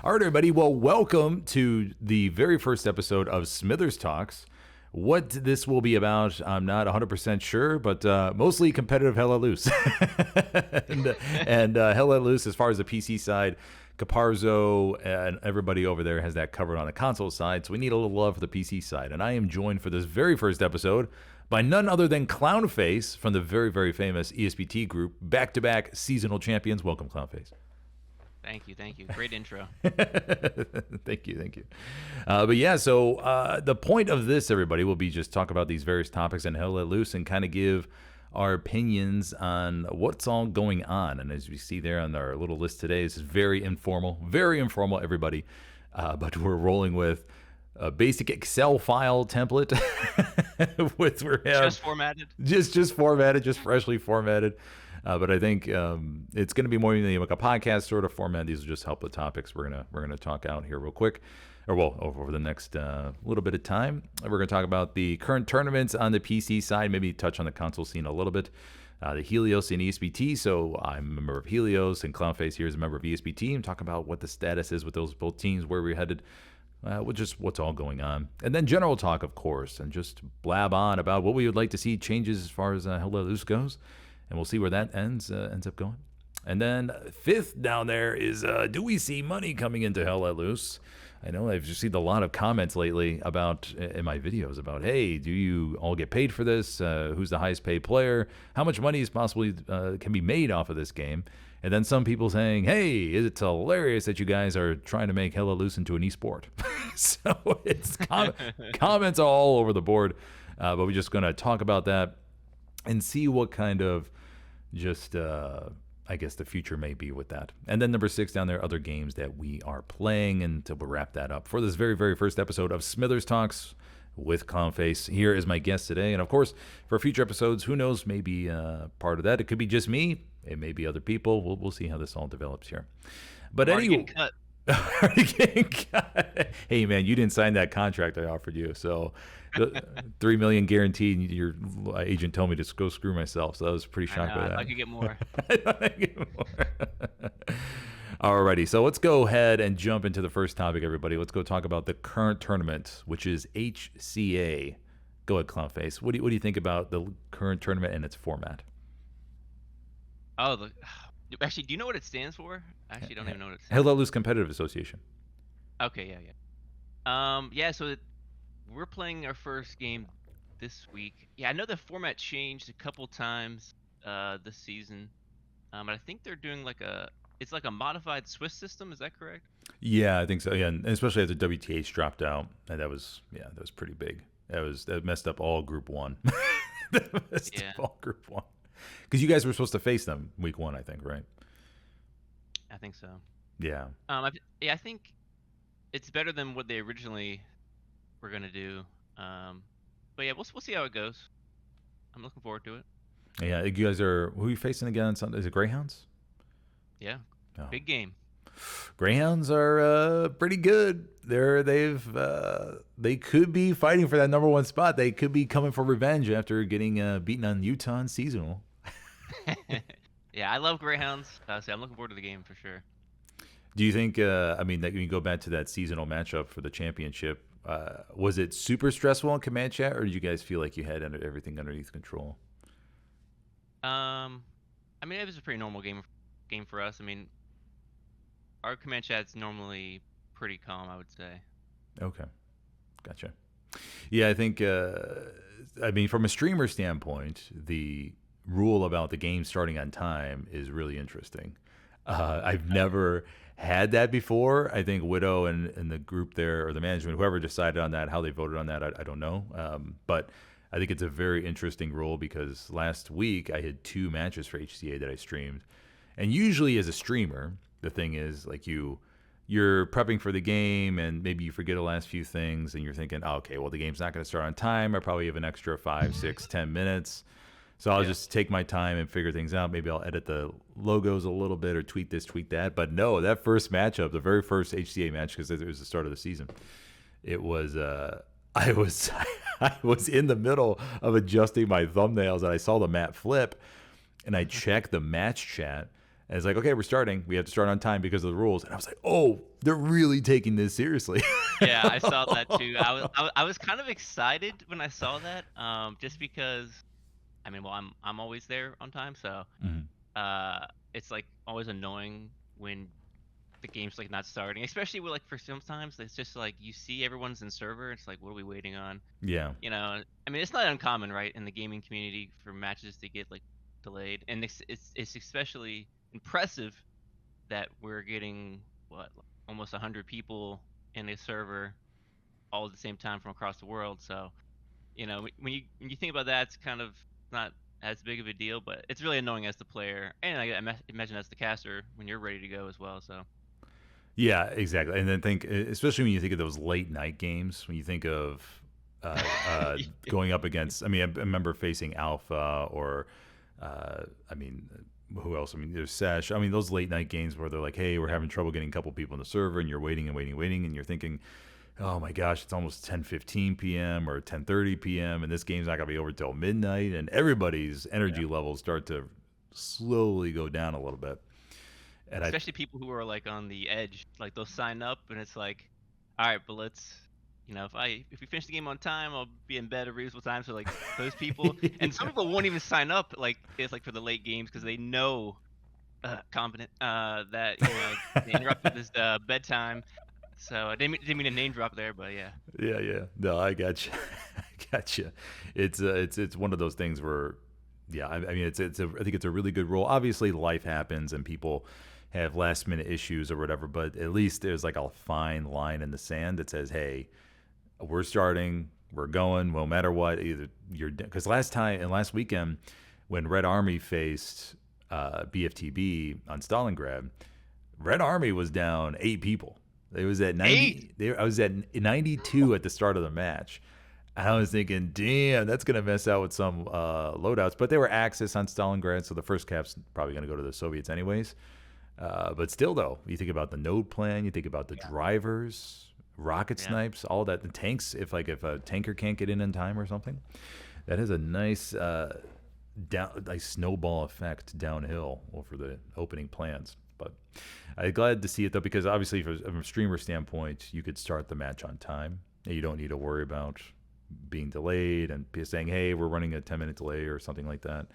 All right, everybody. Well, welcome to the very first episode of SmithersTalks. What this will be about, I'm not 100% sure, but mostly competitive Hell Let Loose. and Hell Let Loose, as far as the PC side, Caparzo and everybody over there has that covered on the console side, so we need a little love for the PC side. And I am joined for this very first episode by none other than Clownface from the very, very famous ESPT group, back-to-back seasonal champions. Welcome, Clownface. Thank you. Great intro. Thank you. But yeah, so the point of this, everybody, will be just talk about these various topics and Hell Let Loose and kind of give our opinions on what's all going on. And as we see there on our little list today, this is very informal, everybody. But we're rolling with a basic Excel file template. Just formatted. Just formatted, just freshly formatted. But I think it's going to be more than like a podcast sort of format. These will just help the topics we're gonna talk out here real quick, or well, over the next little bit of time. We're going to talk about the current tournaments on the PC side, maybe touch on the console scene a little bit. The Helios and ESPT. So I'm a member of Helios, and Clownface here is a member of ESPT, and talk about what the status is with those both teams, where we're headed. With just what's all going on. And then general talk, of course, and just blab on about what we would like to see changes as far as Hell Let Loose goes. And we'll see where that ends up going. And then fifth down there is, do we see money coming into Hell Let Loose? I know I've just seen a lot of comments lately about, in my videos, about, hey, do you all get paid for this? Who's the highest paid player? How much money is possibly can be made off of this game? And then some people saying, hey, it's hilarious that you guys are trying to make Hell Let Loose into an esport. So it's comments all over the board. But we're just going to talk about that and see what kind of just, I guess, the future may be with that. And then number 6 down there, other games that we are playing. And we'll wrap that up for this very, very first episode of SmithersTalks with Clownface. Here is my guest today. And of course, for future episodes, who knows, maybe part of that. It could be just me. It may be other people. We'll see how this all develops here. But anyway. Hey, man, you didn't sign that contract I offered you. So $3 million guaranteed. Your agent told me to go screw myself. So I was pretty shocked by that. I could get more. Alrighty, so let's go ahead and jump into the first topic, everybody. Let's go talk about the current tournament, which is HCA. Go ahead, Clownface. What do you think about the current tournament and its format? Actually, do you know what it stands for? I actually don't even know what it stands for. Hell Let Loose Competitive Association. Okay, yeah. So we're playing our first game this week. Yeah, I know the format changed a couple times this season. But I think they're doing it's like a modified Swiss system. Is that correct? Yeah, I think so. Yeah, and especially after WTH dropped out, and that was pretty big. That messed up all Group 1. Because you guys were supposed to face them week 1, I think, right? I think so. Yeah. I think it's better than what they originally were gonna do. But yeah, we'll see how it goes. I'm looking forward to it. Yeah, you guys who are you facing again on Sunday? Is it Greyhounds? Yeah. Oh. Big game. Greyhounds are pretty good. They could be fighting for that number 1 spot. They could be coming for revenge after getting beaten on Utah in seasonal. Yeah, I love Greyhounds. So I'm looking forward to the game for sure. Do you think? That when you go back to that seasonal matchup for the championship, was it super stressful in command chat, or did you guys feel like you had everything underneath control? It was a pretty normal game for us. Our command chat's normally pretty calm, I would say. Okay, gotcha. Yeah, I think. From a streamer standpoint, the rule about the game starting on time is really interesting. I've never had that before. I think Widow and the group there, or the management, whoever decided on that, how they voted on that, I don't know. But I think it's a very interesting rule because last week I had 2 matches for HCA that I streamed. And usually as a streamer, the thing is like you're prepping for the game and maybe you forget the last few things and you're thinking, oh, okay, well, the game's not going to start on time. I probably have an extra 5, 6, 10 minutes. So I'll just take my time and figure things out. Maybe I'll edit the logos a little bit or tweak this, tweak that. But no, that first matchup, the very first HCA match, because it was the start of the season, it was I was in the middle of adjusting my thumbnails and I saw the map flip and I checked the match chat And it's like, okay, we're starting. We have to start on time because of the rules. And I was like, oh, they're really taking this seriously. Yeah, I saw that too. I was kind of excited when I saw that, just because I mean, well, I'm always there on time, so Mhm. it's like always annoying when the game's like not starting, especially with like for sometimes it's just like you see everyone's in server. It's like, what are we waiting on? Yeah. I mean, it's not uncommon, right, in the gaming community for matches to get like delayed, and it's especially impressive that we're getting what almost 100 people in a server all at the same time from across the world. So when you think about that, it's kind of not as big of a deal, but it's really annoying as the player, and I imagine as the caster when you're ready to go as well. So Yeah, exactly. And then especially when you think of those late night games, when you think of going up against, I mean, I remember facing Alpha or, I mean, who else? I mean, there's Sesh. I mean, those late night games where they're like, hey, we're having trouble getting a couple people in the server, and you're waiting and waiting and waiting, and you're thinking, oh my gosh, it's almost 10:15 p.m. or 10:30 p.m. and this game's not gonna be over till midnight, and everybody's energy levels start to slowly go down a little bit. And especially people who are like on the edge, like they'll sign up and it's like, all right, but let's, if we finish the game on time, I'll be in bed at a reasonable time. So like those people, and some people won't even sign up. Like it's like for the late games because they know, confident, that they interrupted this bedtime. So I didn't mean to name drop there, but yeah. Yeah. No, I got you. I got you. It's one of those things where, yeah. I mean, I think it's a really good rule. Obviously, life happens and people have last minute issues or whatever, but at least there's like a fine line in the sand that says, hey, we're starting, we're going, no matter what. Either because last weekend when Red Army faced BFTB on Stalingrad, Red Army was down 8 people. It was at 90. I was at 92 at the start of the match. And I was thinking, damn, that's going to mess out with some loadouts. But they were Axis on Stalingrad, so the first cap's probably going to go to the Soviets anyways. But still, though, you think about the node plan, you think about the drivers, rocket snipes, all that. The tanks, if a tanker can't get in time or something, that has a nice snowball effect downhill over the opening plans. But I'm glad to see it, though, because obviously from a streamer standpoint, you could start the match on time. And you don't need to worry about being delayed and saying, hey, we're running a 10-minute delay or something like that.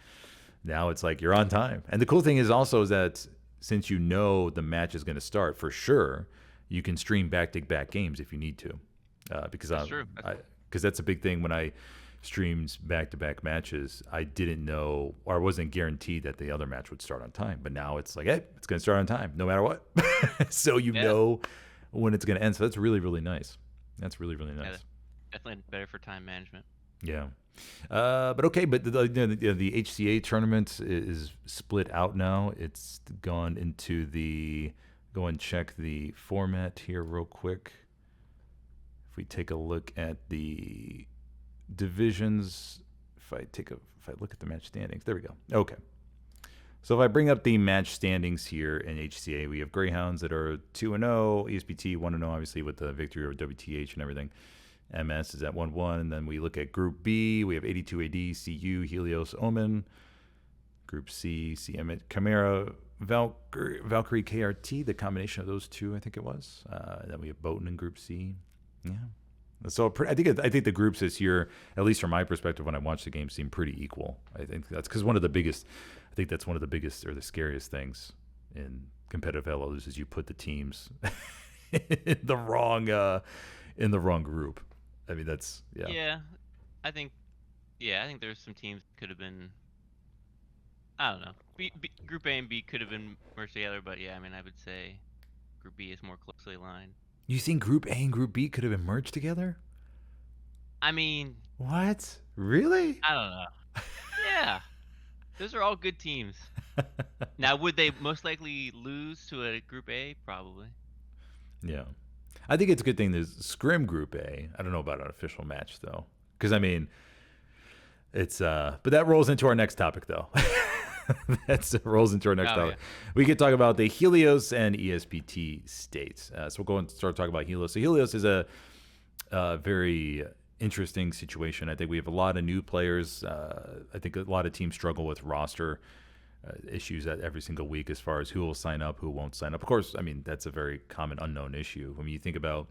Now it's like you're on time. And the cool thing is also that since you know the match is going to start for sure, you can stream back-to-back games if you need to. Because that's a big thing when I streams back-to-back matches. I didn't know, or I wasn't guaranteed that the other match would start on time. But now it's like, hey, it's going to start on time no matter what. So you know when it's going to end. So that's really, really nice. That's really, really nice. Yeah, definitely better for time management. Yeah. But okay, but the HCA tournament is split out now. It's gone into go and check the format here real quick. If we take a look at the divisions, if I look at the match standings, there we go. Okay. So if I bring up the match standings here in HCA, we have Greyhounds that are 2-0, ESPT 1-0, obviously with the victory over WTH and everything. MS is at 1-1. And then we look at Group B. We have 82 AD, CU, Helios, Omen. Group C, CM, Chimera, Valkyrie, KRT. The combination of those two, I think it was. Then we have Botan in Group C. Yeah. So I think the groups this year, at least from my perspective, when I watched the game, seem pretty equal. I think that's because that's one of the biggest or the scariest things in competitive Helios is you put the teams in the wrong group. I mean, that's Yeah, I think there's some teams that could have been. I don't know. Group A and B could have been merged together, but yeah, I mean, I would say Group B is more closely aligned. You think Group A and Group B could have been merged together? I mean, what? Really? I don't know. Yeah, those are all good teams. Now, would they most likely lose to a Group A? Probably. Yeah. I think it's a good thing there's Scrim Group A. I don't know about an official match, though. Because, I mean, it's... but that rolls into our next topic, though. That rolls into our next topic. Yeah. We could talk about the Helios and ESPT states. So we'll go and start talking about Helios. So Helios is a very interesting situation. I think we have a lot of new players. I think a lot of teams struggle with roster issues every single week as far as who will sign up, who won't sign up. Of course, I mean, that's a very common unknown issue. When you think about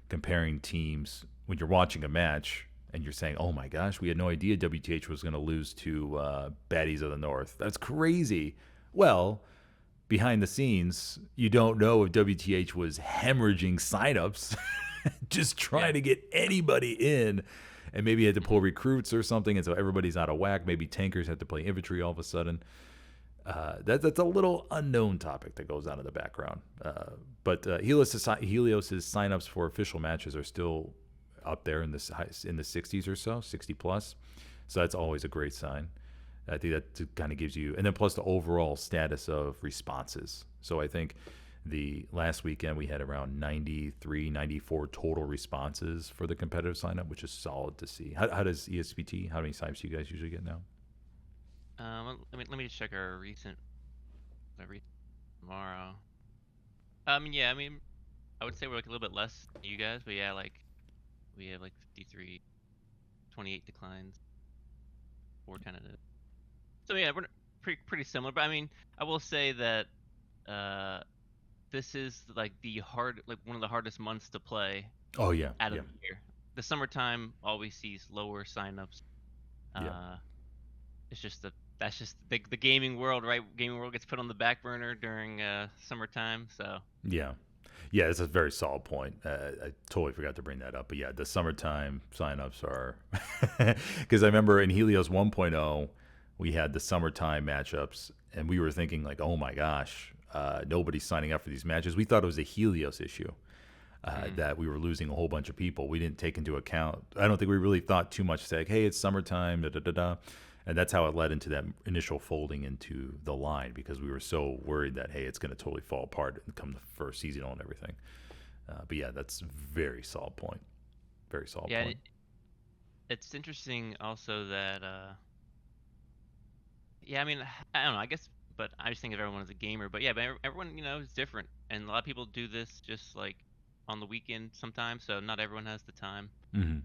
comparing teams when you're watching a match and you're saying, oh my gosh, we had no idea WTH was going to lose to Baddies of the North. That's crazy. Well, behind the scenes, you don't know if WTH was hemorrhaging signups, just trying to get anybody in, and maybe had to pull recruits or something, and so everybody's out of whack. Maybe tankers had to play infantry all of a sudden. That's a little unknown topic that goes on in the background. But Helios's signups for official matches are still up there in the 60s or so, 60 plus. So that's always a great sign. I think that kind of gives you, and then plus the overall status of responses. So I think the last weekend we had around 93, 94 total responses for the competitive signup, which is solid to see. How does ESPT, how many signups do you guys usually get now? Let me just check our recent tomorrow. Yeah, I mean, I would say we're like a little bit less than you guys, but yeah, like we have like 53, 28 declines, 4 tentative. So yeah, we're pretty similar. But I mean, I will say that this is like one of the hardest months to play. Oh yeah, out of the year. The summertime always sees lower signups. It's just that's just the gaming world, right? Gaming world gets put on the back burner during summertime. So yeah, it's a very solid point. I totally forgot to bring that up, but yeah, the summertime signups are because I remember in Helios 1.0 we had the summertime matchups, and we were thinking like, oh my gosh, nobody's signing up for these matches. We thought it was a Helios issue. That we were losing a whole bunch of people. We didn't take into account. I don't think we really thought too much. Like, hey, it's summertime, da da da da, and that's how it led into that initial folding into the line because we were so worried that hey, it's going to totally fall apart and come the first season and everything. But yeah, that's very solid point. Very solid point. It's interesting also that. Yeah, I mean, I don't know. I guess, but I just think of everyone as a gamer. But yeah, but everyone is different, and a lot of people do this just like on the weekend sometimes, so not everyone has the time. Mm-hmm.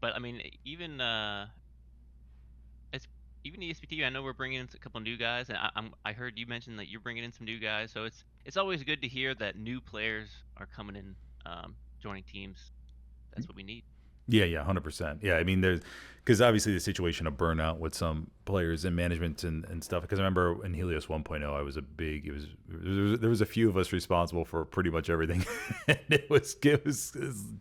But I mean, even ESPT, I know we're bringing in a couple new guys, and I heard you mention that you're bringing in some new guys, so it's always good to hear that new players are coming in, joining teams. That's what we need. Yeah, 100%. Yeah, I mean, because obviously the situation of burnout with some players and management and stuff. Because I remember in Helios 1.0, there was a few of us responsible for pretty much everything, and it was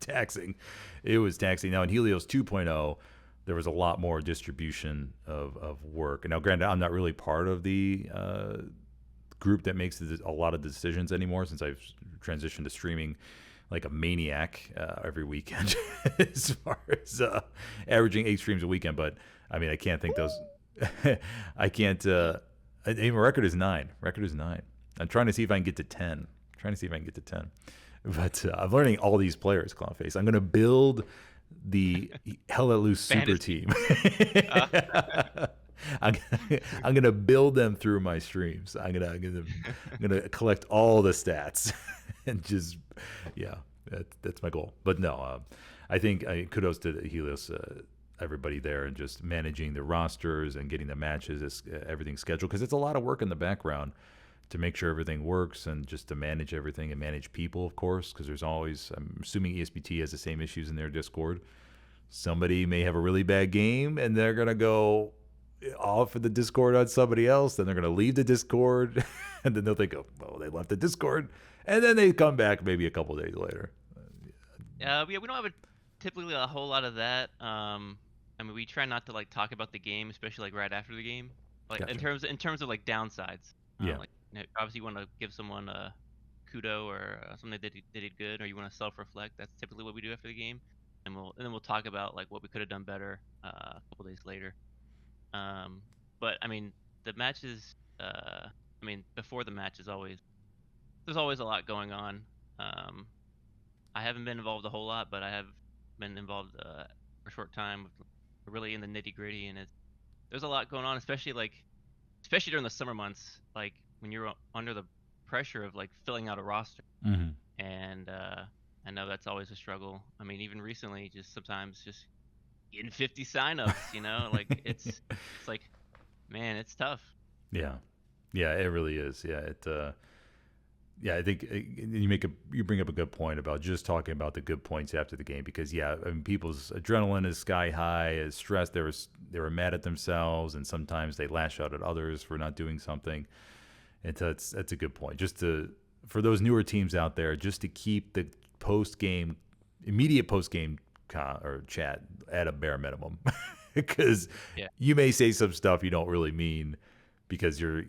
taxing. It was taxing. Now in Helios 2.0, there was a lot more distribution of work. And now, granted, I'm not really part of the group that makes a lot of decisions anymore since I've transitioned to streaming like a maniac every weekend as far as averaging 8 streams a weekend. But I mean, I can't think those. I can't. I mean, record is 9. I'm trying to see if I can get to 10. But I'm learning all these players, Clownface. I'm going to build the Helios super team. I'm gonna build them through my streams. I'm gonna collect all the stats and just that's my goal. But no, I think kudos to Helios, everybody there, and just managing the rosters and getting the matches, everything scheduled, because it's a lot of work in the background to make sure everything works and just to manage everything and manage people, of course, because there's always, I'm assuming ESPT has the same issues in their Discord. Somebody may have a really bad game and they're going to go off of the Discord on somebody else, then they're going to leave the Discord and then they'll think, oh, well, they left the Discord, and then they come back maybe a couple days later. Yeah, we don't have typically a whole lot of that. I mean, we try not to like talk about the game, especially like right after the game, like Gotcha. in terms of like downsides. Yeah. Like, obviously you want to give someone a kudo or something that they did good, or you want to self-reflect. That's typically what we do after the game, and then we'll talk about like what we could have done better a couple days later. But I mean, the matches. I mean, before the match there's always a lot going on. I haven't been involved a whole lot, but I have been involved for a short time, really in the nitty gritty, and there's a lot going on, especially during the summer months, like when you're under the pressure of like filling out a roster. Mm-hmm. And I know that's always a struggle. I mean, even recently, just sometimes just getting 50 signups, like it's like, man, it's tough. Yeah, yeah, it really is. Yeah, yeah, I think you bring up a good point about just talking about the good points after the game because I mean, people's adrenaline is sky high, is stressed. They were mad at themselves, and sometimes they lash out at others for not doing something. And that's a good point. For those newer teams out there, just to keep the immediate post game or chat at a bare minimum, because Yeah. you may say some stuff you don't really mean because you're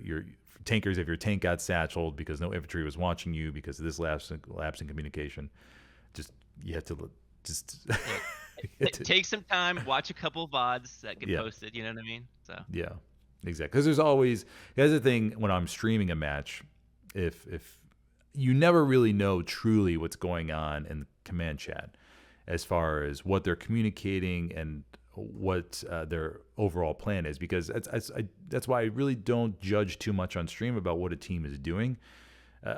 tankers, if your tank got satcheled because no infantry was watching you because of this lapse in communication, you have to just Take some time, watch a couple of VODs that get posted. You know what I mean? So yeah, exactly. Because here's the thing when I'm streaming a match, if you never really know truly what's going on in the command chat as far as what they're communicating and what their overall plan is, because that's why I really don't judge too much on stream about what a team is doing.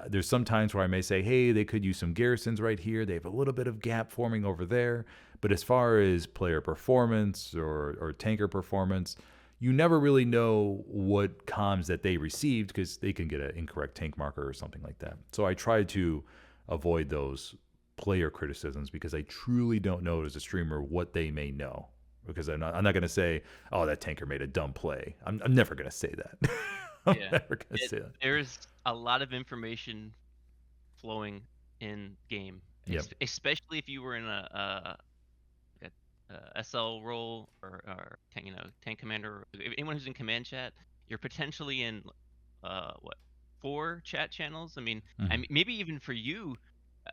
There's some times where I may say, hey, they could use some garrisons right here. They have a little bit of gap forming over there. But as far as player performance or tanker performance, you never really know what comms that they received because they can get an incorrect tank marker or something like that. So I try to avoid those player criticisms because I truly don't know as a streamer what they may know. Because I'm not going to say, oh, that tanker made a dumb play. I'm never going to say that. I'm never going to say that. There's a lot of information flowing in game, especially if you were in a SL role or tank commander. Anyone who's in command chat, you're potentially in 4 chat channels. I mean, maybe even for you,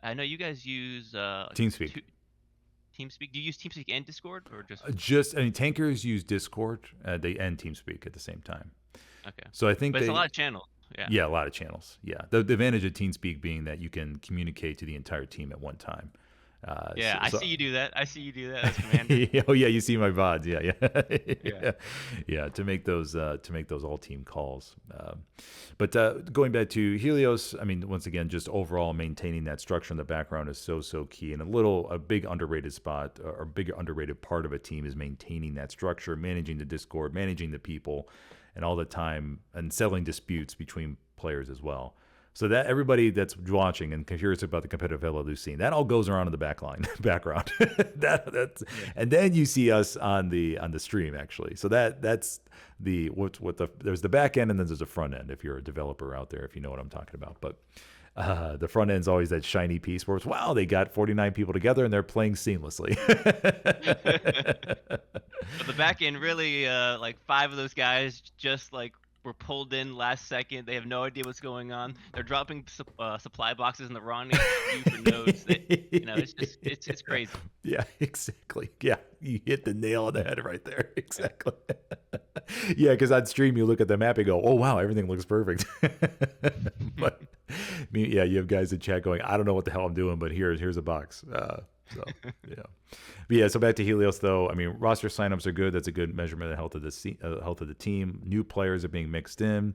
I know you guys use TeamSpeak. TeamSpeak. Do you use TeamSpeak and Discord, or I mean, tankers use Discord. They and TeamSpeak at the same time. Okay. So I think it's a lot of channels. Yeah, a lot of channels. Yeah, the advantage of TeamSpeak being that you can communicate to the entire team at one time. I see you do that. As Commander. Oh yeah, you see my VODs. Yeah. To make those all team calls. But going back to Helios, I mean, once again, just overall maintaining that structure in the background is so key. And a big underrated spot or big underrated part of a team is maintaining that structure, managing the Discord, managing the people, and all the time, and settling disputes between players as well. So that everybody that's watching and curious about the competitive LLU scene, that all goes around in the background. And then you see us on the stream actually. So that's there's the back end and then there's the front end. If you're a developer out there, if you know what I'm talking about, but the front end's always that shiny piece where it's wow, they got 49 people together and they're playing seamlessly. But the back end really, like 5 of those guys just like were pulled in last second. They have no idea what's going on. They're dropping supply boxes in the wrong queue for nodes. It's crazy. Yeah, exactly. Yeah, you hit the nail on the head right there. Exactly. Yeah, because on stream you look at the map and go, "Oh wow, everything looks perfect." But you have guys in chat going, "I don't know what the hell I'm doing, but here's a box." So yeah, but yeah. So back to Helios though. I mean, roster signups are good. That's a good measurement of the health of the team. New players are being mixed in.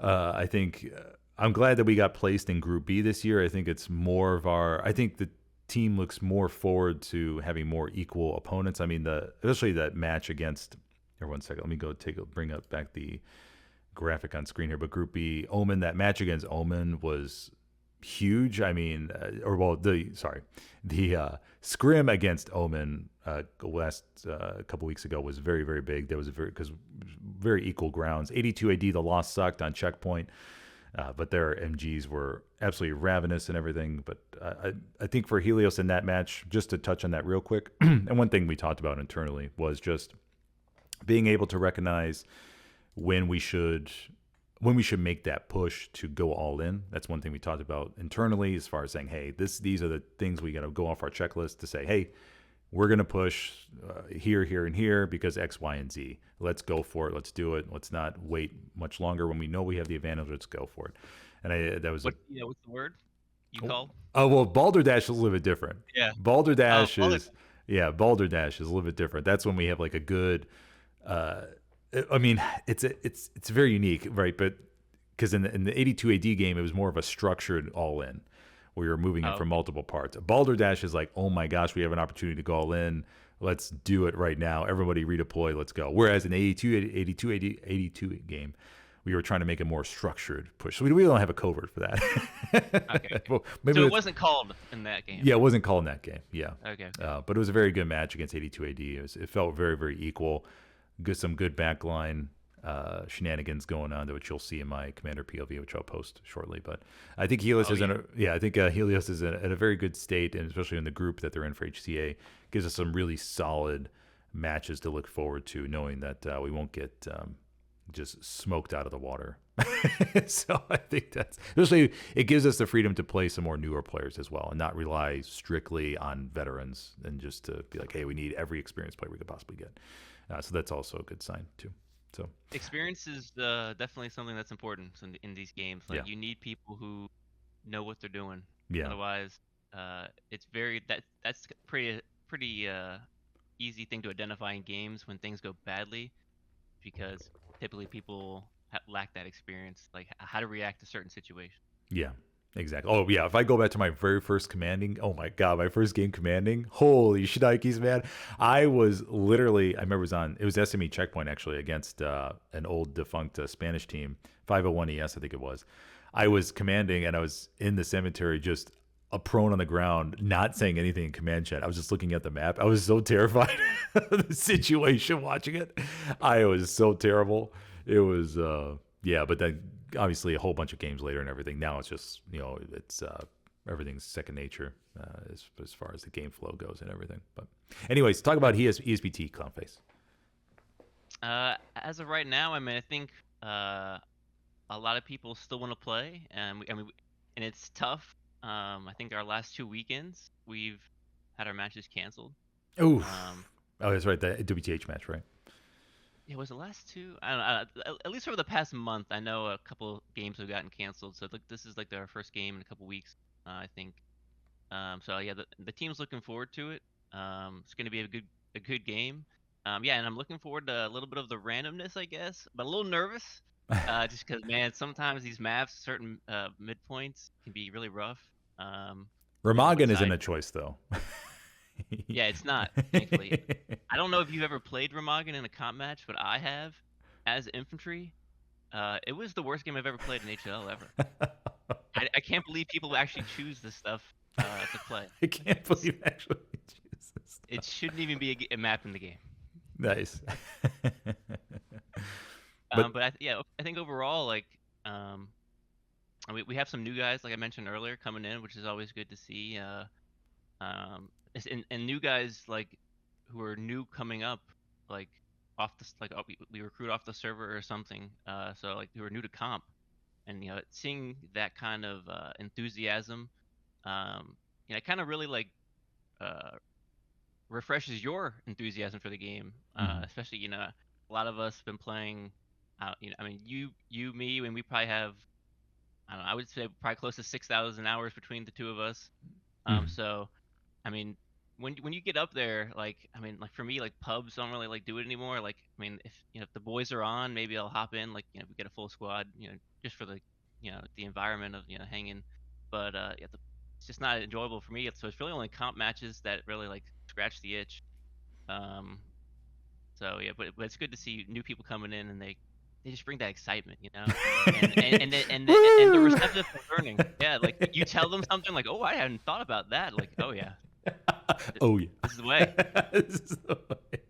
I think I'm glad that we got placed in Group B this year. I think it's more of I think the team looks more forward to having more equal opponents. I mean, especially that match against. Here, 1 second. Let me bring up back the graphic on screen here. But Group B, Omen. That match against Omen was huge. I mean, the scrim against Omen last couple weeks ago was very, very big. There was very equal grounds. 82 AD, the loss sucked on checkpoint, but their MGs were absolutely ravenous and everything. But I think for Helios in that match, just to touch on that real quick, and one thing we talked about internally was just being able to recognize when we should make that push to go all in. That's one thing we talked about internally as far as saying, hey, these are the things we got to go off our checklist to say, hey, we're going to push here, and here because X, Y, and Z. Let's go for it. Let's do it. Let's not wait much longer when we know we have the advantage. Let's go for it. And what's the word you called? Oh, well, Balderdash is a little bit different. Yeah. Balderdash is a little bit different. That's when we have like a good, I mean, it's very unique, right? But because in the 82 AD game, it was more of a structured all in, where you're moving in from multiple parts. Balderdash is like, oh my gosh, we have an opportunity to go all in. Let's do it right now. Everybody redeploy. Let's go. Whereas in 82 game, we were trying to make a more structured push. So we don't have a covert for that. Okay. Well, maybe So it wasn't called in that game. Yeah, it wasn't called in that game. Yeah. Okay. But it was a very good match against 82 AD. It felt very, very equal. Some good backline shenanigans going on, which you'll see in my Commander POV, which I'll post shortly. But I think Helios Helios is in a very good state, and especially in the group that they're in for HCA, gives us some really solid matches to look forward to, knowing that we won't get just smoked out of the water. So I think that's, especially, it gives us the freedom to play some more newer players as well, and not rely strictly on veterans, and just to be like, hey, we need every experienced player we could possibly get. So that's also a good sign too. So experience is definitely something that's important in these games. Like you need people who know what they're doing. Yeah. Otherwise, it's that's pretty easy thing to identify in games when things go badly, because typically people lack that experience, like how to react to certain situations. Yeah. Exactly. Oh yeah. If I go back to my very first commanding, oh my god, my first game commanding, holy shnikes, man! I was literally, I remember it was SME Checkpoint actually against an old defunct Spanish team, 501 ES I think it was. I was commanding and I was in the cemetery, just prone on the ground, not saying anything in command chat. I was just looking at the map. I was so terrified of the situation watching it. I was so terrible. It was but then obviously a whole bunch of games later and everything. Now it's just, it's everything's second nature as far as the game flow goes and everything. But anyways, talk about ESPT, Clownface. As of right now, I mean, I think a lot of people still want to play, and it's tough. I think our last 2 weekends we've had our matches canceled. Oh, that's right, the WTH match, right? Yeah, was the last two? I don't know. At least over the past month, I know a couple games have gotten canceled. So this is like their first game in a couple weeks, I think. So yeah, the team's looking forward to it. It's going to be a good game. And I'm looking forward to a little bit of the randomness, I guess, but a little nervous, just because, man, sometimes these maps, certain midpoints can be really rough. Remagen isn't a choice though. Yeah, it's not, thankfully. I don't know if you've ever played Remagen in a comp match, but I have, as infantry. It was the worst game I've ever played in HL ever. I can't believe people actually choose this stuff to play. I can't believe actually choose this stuff. It shouldn't even be a map in the game. Nice. But I think overall, like, we have some new guys, like I mentioned earlier, coming in, which is always good to see. And new guys like who are new coming up, like we recruit off the server or something. So like who are new to comp, and seeing that kind of enthusiasm, it kind of really like refreshes your enthusiasm for the game. Especially a lot of us have been playing. I mean you, me, and we probably have, I don't know, I would say probably close to 6,000 hours between the two of us. So, I mean, when you get up there, like, I mean, like for me, like pubs don't really like do it anymore. Like, I mean, if the boys are on, maybe I'll hop in. Like, we get a full squad, just for the the environment of hanging. But it's just not enjoyable for me. So it's really only comp matches that really like scratch the itch. So yeah, but it's good to see new people coming in, and they just bring that excitement, and the receptive to learning. Yeah, like you tell them something like, "Oh, I hadn't thought about that." Like, "Oh yeah, oh yeah, this is the way." This is the way.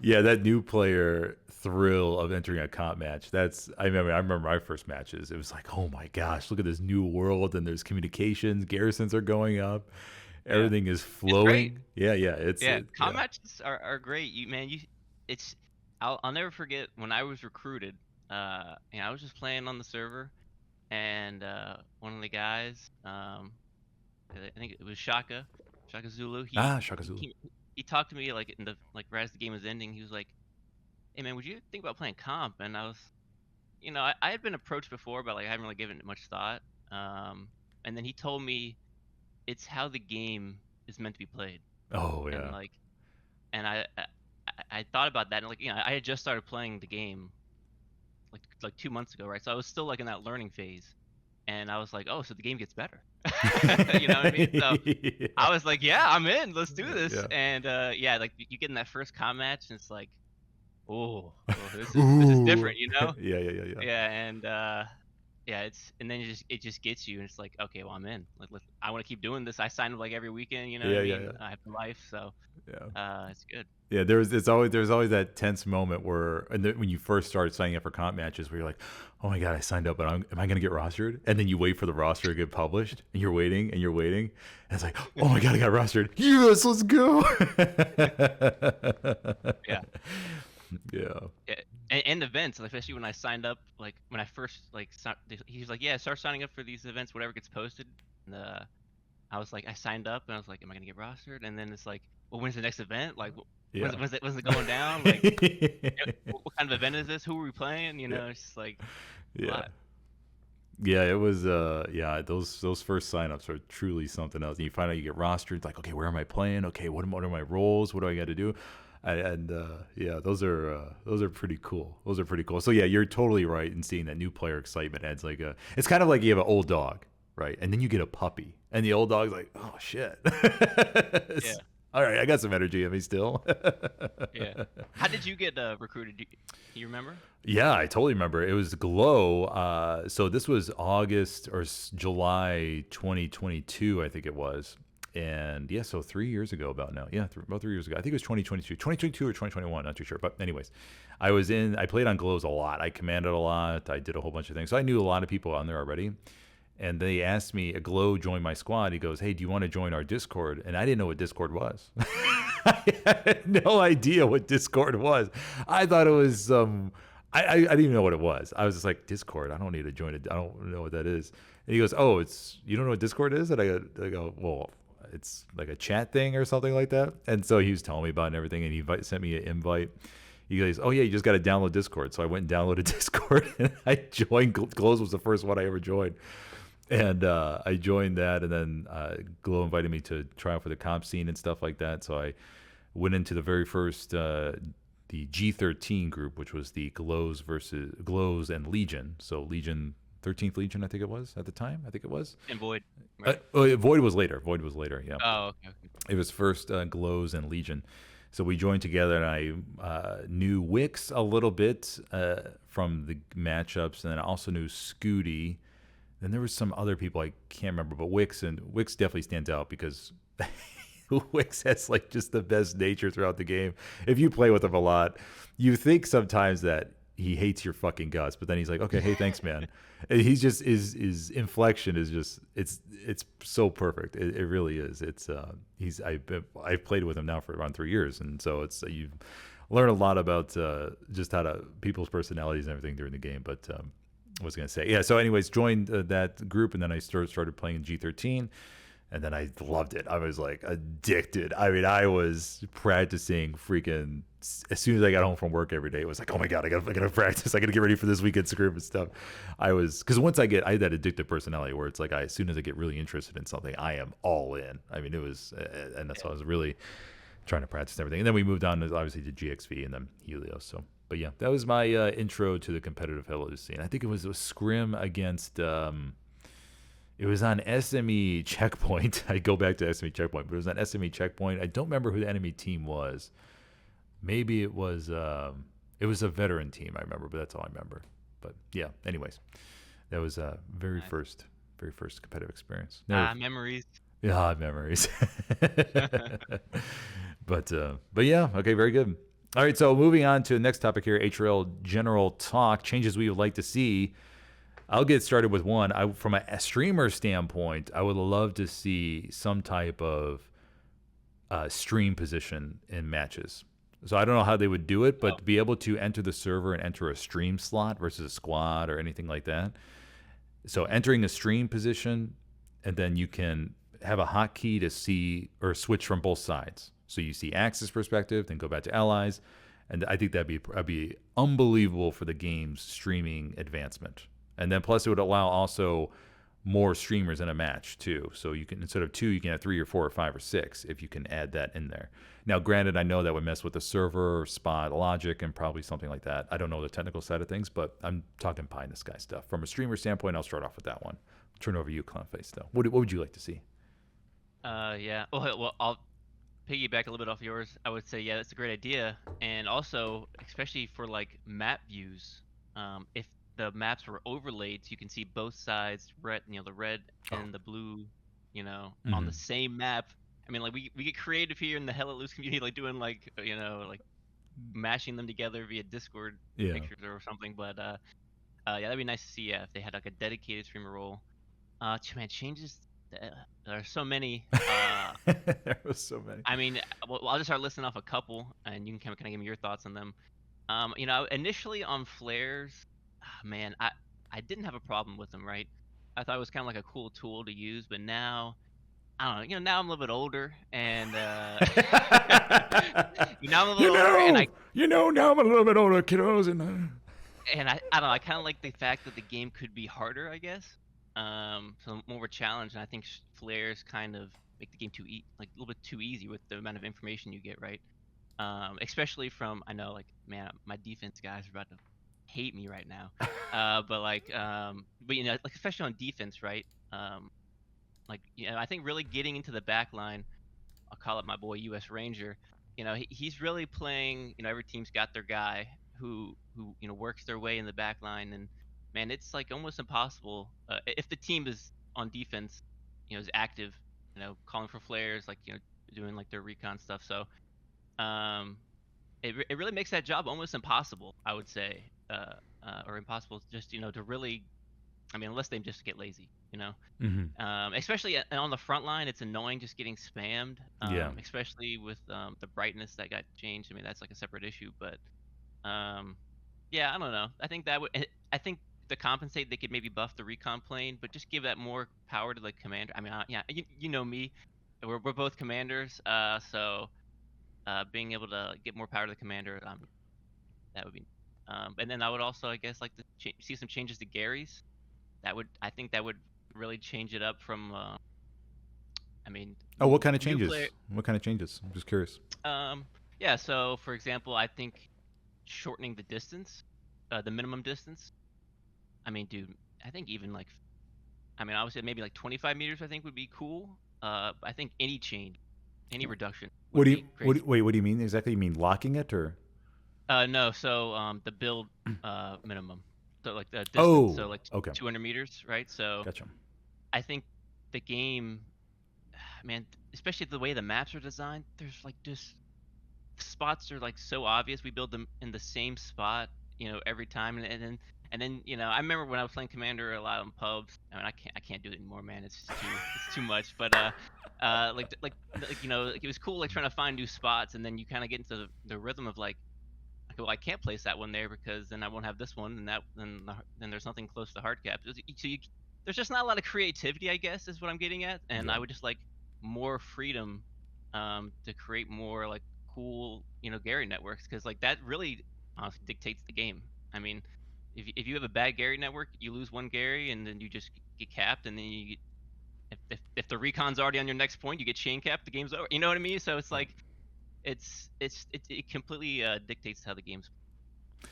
Yeah, that new player thrill of entering a comp match. I remember my first matches. It was like, oh my gosh, look at this new world, and there's communications, garrisons are going up, everything is flowing. Comp matches are great. I'll never forget when I was recruited. I was just playing on the server, and one of the guys, I think it was Shaka Zulu. Shaka Zulu. He talked to me like right as the game was ending. He was like, "Hey man, would you think about playing comp?" And I was, I had been approached before, but like I hadn't really given it much thought. And then he told me it's how the game is meant to be played. Oh yeah. And I thought about that, and I had just started playing the game like 2 months ago, right? So I was still like in that learning phase, and I was like, oh, so the game gets better. You know what I mean? So I was like, yeah, I'm in. Let's do this. Yeah. And like you get in that first comp match, and it's like, This is different, you know? Yeah, yeah, yeah, yeah. Yeah, and yeah, and then it just gets you, and it's like, okay, well, I'm in. Like, I want to keep doing this. I sign up like every weekend, you know what I Yeah, yeah, mean? yeah. I have a life, so Yeah. it's good. Yeah, there's always that tense moment where, and when you first start signing up for comp matches, where you're like, oh my god, I signed up, but am I going to get rostered? And then you wait for the roster to get published, and you're waiting and you're waiting, and it's like, oh my god, I got rostered. Yes, let's go. Yeah. Yeah. Yeah, and events, like, especially when I signed up, like when I first he's like, yeah, start signing up for these events, whatever gets posted. And I was like, I signed up, and I was like, am I gonna get rostered? And then it's like, well, when's the next event? Like, Yeah. when's it going down? Like, what kind of event is this? Who are we playing? You Yeah. know, it's just like a Yeah. lot. Yeah, it was yeah, those first signups are truly something else. And you find out you get rostered, it's like, okay, where am I playing? Okay, what are my roles? What do I got to do? And yeah, those are pretty cool. Those are pretty cool. So yeah, you're totally right in seeing that new player excitement adds like it's kind of like you have an old dog, right? And then you get a puppy, and the old dog's like, oh shit. Yeah, All right, I got some energy in me still. yeah. How did you get recruited? You remember? Yeah, I totally remember. It was Glow. So this was August or July 2022, I think it was. And yeah, so 3 years ago about now. Yeah, about 3 years ago. I think it was 2022 or 2021, not too sure. But anyways, I played on Glows a lot. I commanded a lot. I did a whole bunch of things. So I knew a lot of people on there already. And they asked me, a Glow joined my squad. He goes, hey, do you want to join our Discord? And I didn't know what Discord was. I had no idea what Discord was. I thought it was I didn't even know what it was. I was just like, Discord, I don't need to join it. I don't know what that is. And he goes, oh, you don't know what Discord is? And I go, well, it's like a chat thing or something like that. And so he was telling me about it and everything, and he sent me an invite. He goes, oh yeah, you just got to download Discord. So I went and downloaded Discord, and I joined. Glows was the first one I ever joined. And I joined that, and then Glow invited me to try out for the comp scene and stuff like that. So I went into the very first the G13 group, which was the Glows and Legion. So Legion, 13th Legion, I think it was at the time. I think it was. And Void. Right? Void was later. Void was later. Yeah. Oh, okay. It was first Glows and Legion. So we joined together, and I knew Wix a little bit from the matchups, and then I also knew Scooty. Then there was some other people I can't remember, but Wix definitely stands out because Wix has like just the best nature throughout the game. If you play with him a lot, you think sometimes that he hates your fucking guts, but then he's like, okay, hey, thanks, man. And he's just his inflection is just it's so perfect. It really is. It's I've played with him now for around 3 years, and so it's you learn a lot about just how to people's personalities and everything during the game. But I was gonna say, yeah. So, anyways, joined that group, and then I started playing G13, and then I loved it. I was like addicted. I mean, I was practicing freaking as soon as I got home from work every day. It was like, oh my god, I gotta practice. I gotta get ready for this weekend's group and stuff. Because once I had that addictive personality where it's like, as soon as I get really interested in something, I am all in. I mean, it was, and that's why I was really trying to practice everything. And then we moved on, obviously, to GXV and then Helios. So. But yeah, that was my intro to the competitive Helios scene. I think it was a scrim against. It was on SME Checkpoint. I go back to SME Checkpoint, but it was on SME Checkpoint. I don't remember who the enemy team was. Maybe it was. It was a veteran team. I remember, but that's all I remember. But yeah, anyways, that was very first competitive experience. Memories. Yeah, memories. But yeah, okay, very good. All right, so moving on to the next topic here, HRL General Talk, changes we would like to see. I'll get started with one. From a streamer standpoint, I would love to see some type of stream position in matches. So I don't know how they would do it, but to be able to enter the server and enter a stream slot versus a squad or anything like that. So entering a stream position, and then you can have a hotkey to see or switch from both sides. So you see Axis perspective, then go back to allies, and I think that'd be unbelievable for the game's streaming advancement. And then plus it would allow also more streamers in a match too. So you can, instead of 2, you can have 3 or 4 or 5 or 6 if you can add that in there. Now, granted, I know that would mess with the server, spot logic, and probably something like that. I don't know the technical side of things, but I'm talking pie in the sky stuff. From a streamer standpoint, I'll start off with that one. Turn over to you, Clownface, though. What would you like to see? Yeah. Well, piggyback a little bit off yours, I would say yeah, that's a great idea, and also especially for like map views, if the maps were overlaid, so you can see both sides, red, the red Oh. and the blue, on the Hmm. same map. I mean, like we get creative here in the Helios community, like doing like like mashing them together via Discord Yeah. pictures or something. But yeah, that'd be nice to see. Yeah, if they had like a dedicated streamer role. Man, changes. There are so many. There was so many. I mean, well, I'll just start listing off a couple, and you can kind of give me your thoughts on them. Initially on flares, man, I didn't have a problem with them, right? I thought it was kind of like a cool tool to use, but now I don't know. Now I'm a little bit older, and now I'm a little older, and Now I'm a little bit older, kiddos, I don't know. I kind of like the fact that the game could be harder, I guess. So more of a challenge, and I think flares kind of make the game like a little bit too easy with the amount of information you get, right? Especially from I know, like, man, my defense guys are about to hate me right now. But like especially on defense, right? Like I think really getting into the back line, I'll call it my boy U.S. Ranger. He's really playing. Every team's got their guy who works their way in the back line, and man, it's like almost impossible if the team is on defense, is active, calling for flares, like doing like their recon stuff. So it really makes that job almost impossible, I would say, or impossible just to really. I mean, unless they just get lazy, hmm especially on the front line, it's annoying just getting spammed. Yeah. Especially with the brightness that got changed. I mean, that's like a separate issue, but yeah, I don't know. I think I think to compensate, they could maybe buff the recon plane, but just give that more power to the commander. I mean, yeah, you know me, we're both commanders, so being able to get more power to the commander, that would be. And then I would also, I guess, like to see some changes to Gary's. I think that would really change it up from. I mean, Oh, what kind of new changes? player. What kind of changes? I'm just curious. Yeah. So, for example, I think shortening the distance, the minimum distance. I mean, dude, I think even like, I mean, obviously maybe like 25 meters. I think would be cool. I think any change, any reduction What would do you be great. wait? What do you mean exactly? You mean locking it or? No. So the build minimum. So like the distance. So Oh, like okay, 200 meters, right? So gotcha. I think the game, man, especially the way the maps are designed, there's like just spots are like so obvious. We build them in the same spot, every time, and then I remember when I was playing Commander a lot on pubs. I mean, I can't do it anymore, man. It's too much. But like it was cool like trying to find new spots, and then you kind of get into the rhythm of like, okay, well, I can't place that one there because then I won't have this one, and then there's nothing close to hard cap. There's just not a lot of creativity, I guess, is what I'm getting at, and Yeah. I would just like more freedom to create more like cool, Gary networks, because like that really honestly dictates the game. I mean, if you have a bad Gary network, you lose one Gary, and then you just get capped, and then you get, if the recon's already on your next point, you get chain capped, the game's over. You know what I mean? So it's like it completely dictates how the game's.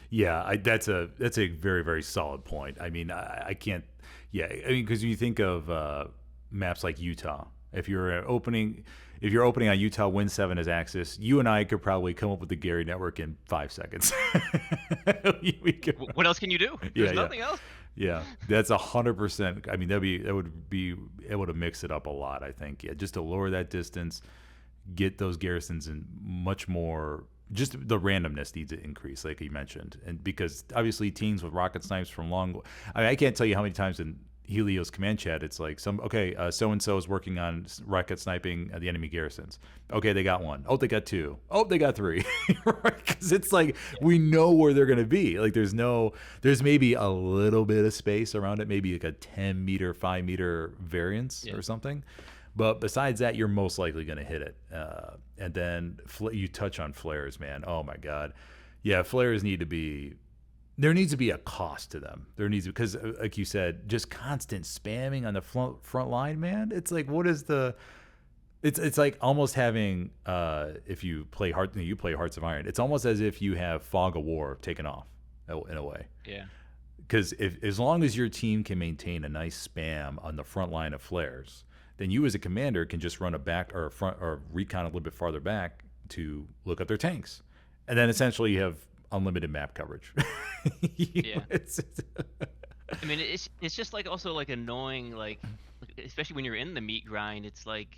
Yeah, that's a very very solid point. I mean, I can't. Yeah, I mean, because you think of maps like Utah. If you're opening on Utah Win 7 as Axis, you and I could probably come up with the Gary network in 5 seconds. We could, What else can you do? yeah, There's yeah, nothing else. yeah. That's 100%. I mean, that would be able to mix it up a lot. I think, yeah, just to lower that distance, get those garrisons in much more. Just the randomness needs to increase, like you mentioned, and because obviously teams with rocket snipes from long. I can't tell you how many times in Helios command chat it's like so and so is working on rocket sniping the enemy garrisons. Okay, they got one. Oh, they got two. Oh, they got three. Because it's like we know where they're gonna be. Like there's maybe a little bit of space around it, maybe like a 10-meter, 5-meter variance or something. But besides that, you're most likely going to hit it. And then you touch on flares, man. Oh my God. Yeah, flares there needs to be a cost to them. Because like you said, just constant spamming on the front line, man. It's like, it's like almost having, if you play Hearts of Iron, it's almost as if you have Fog of War taken off in a way. Yeah. Because as long as your team can maintain a nice spam on the front line of flares, then you as a commander can just run a back or a front or recon a little bit farther back to look up their tanks, and then essentially you have unlimited map coverage. Yeah. It's, I mean, it's just like also like annoying, like especially when you're in the meat grind. It's like,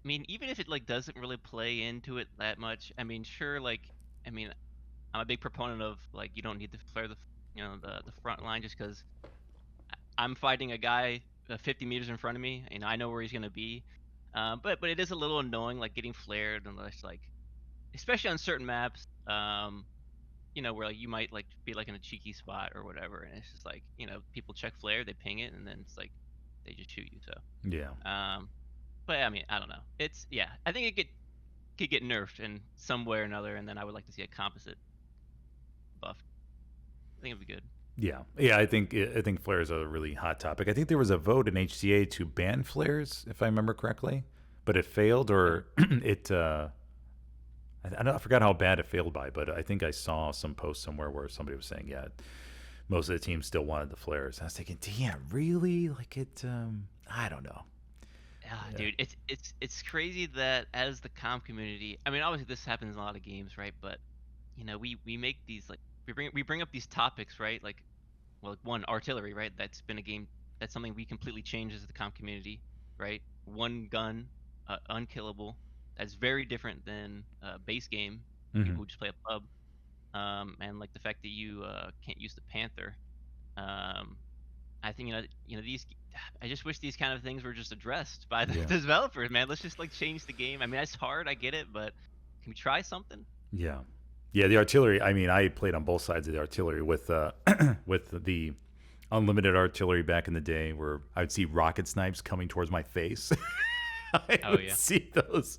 I mean, even if it like doesn't really play into it that much, I mean, sure, like, I mean, I'm a big proponent of like you don't need to flare the front line just because I'm fighting a guy 50 meters in front of me. You know, I know where he's gonna be. But it is a little annoying, like getting flared unless like, especially on certain maps. Where like you might like be like in a cheeky spot or whatever, and it's just like people check flare, they ping it, and then it's like they just shoot you. So yeah. but I mean, I don't know. It's yeah, I think it could get nerfed in some way or another, and then I would like to see a composite buff. I think it'd be good. Yeah. I think flare is a really hot topic. I think there was a vote in HCA to ban flares, if I remember correctly, but it failed, or it. I forgot how bad it failed by, but I think I saw some post somewhere where somebody was saying, yeah, most of the teams still wanted the flares. I was thinking, damn, really? Like it? I don't know. Yeah, dude, it's crazy that as the comp community, I mean, obviously this happens in a lot of games, right? But we make these like we bring up these topics, right? Like, well, like one artillery, right? That's been a game that's something we completely changed as the comp community, right? One gun, unkillable. That's very different than base game. People who just play a pub, and like the fact that you can't use the Panther. I think these. I just wish these kind of things were just addressed by the developers, man. Let's just like change the game. I mean, it's hard, I get it, but can we try something? Yeah, the artillery. I mean, I played on both sides of the artillery with with the unlimited artillery back in the day, where I would see rocket snipes coming towards my face. I would see those.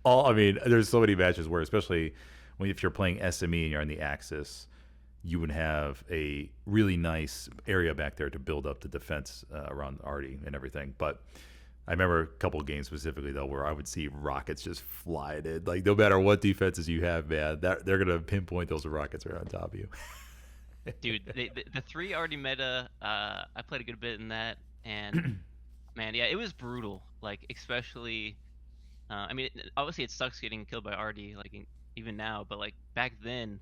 I mean, there's so many matches where, especially if you're playing SME and you're on the Axis, you would have a really nice area back there to build up the defense around Artie and everything. But I remember a couple of games specifically, though, where I would see rockets just flying in. Like, no matter what defenses you have, man, they're going to pinpoint those rockets right on top of you. Dude, the 3 Artie meta, I played a good bit in that. And, man, yeah, it was brutal. Like, especially, I mean, obviously it sucks getting killed by Artie, like, even now. But, like, back then,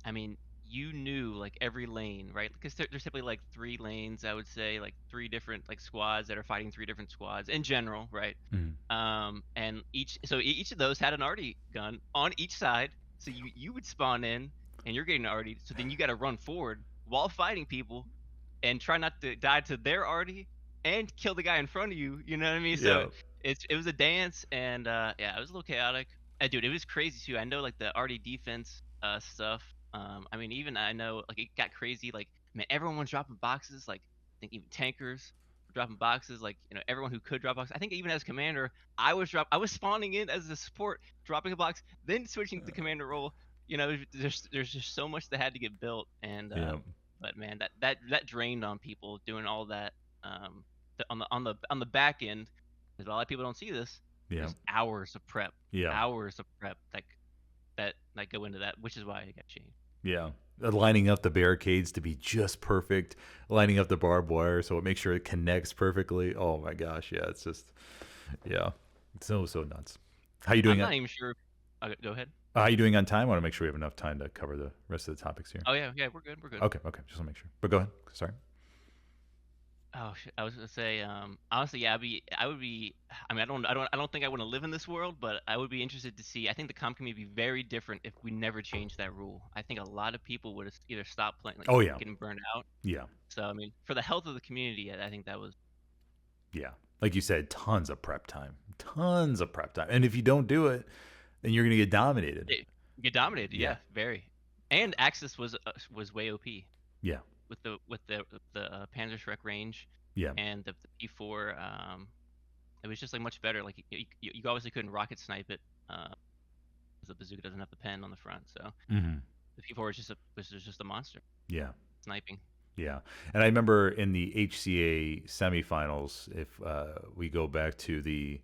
I mean, you knew like every lane, right? Because there's typically like 3 lanes, I would say, like 3 different like squads that are fighting 3 different squads in general, right? And each of those had an arty gun on each side, so you would spawn in and you're getting an arty, so then you got to run forward while fighting people and try not to die to their arty and kill the guy in front of you. You know what I mean? So it was a dance, and yeah, it was a little chaotic. Dude, it was crazy too. I know like the arty defense stuff. I mean, even I know like it got crazy. Like, man, everyone was dropping boxes. Like, I think even tankers were dropping boxes. Like, everyone who could drop boxes. I think even as commander, I was spawning in as a support, dropping a box, then switching to the commander role. There's just so much that had to get built, and but man, that drained on people doing all that. On the back end, because a lot of people don't see this. There's hours of prep. Hours of prep that go into that, which is why it got changed. Yeah. Lining up the barricades to be just perfect, lining up the barbed wire so it makes sure it connects perfectly. Oh my gosh, yeah, it's just, it's so nuts. How you doing? I'm not even sure. Go ahead. How you doing on time? I want to make sure we have enough time to cover the rest of the topics here. Oh yeah, we're good. Okay, just want to make sure. But go ahead. Sorry. Oh shit! I was gonna say, honestly, yeah, I would be. I mean, I don't think I want to live in this world, but I would be interested to see. I think the comp community would be very different if we never changed that rule. I think a lot of people would have either stopped playing, like getting burned out. Yeah. So I mean, for the health of the community, I think that was. Yeah, like you said, tons of prep time, and if you don't do it, then you're gonna get dominated. Get dominated, yeah, very. And Axis was way OP. Yeah. With the Panzerschreck range, and the P4, it was just like much better. Like you obviously couldn't rocket snipe it, because the bazooka doesn't have the pen on the front. So the P4 was just a monster. Yeah, sniping. Yeah, and I remember in the HCA semifinals, if we go back to that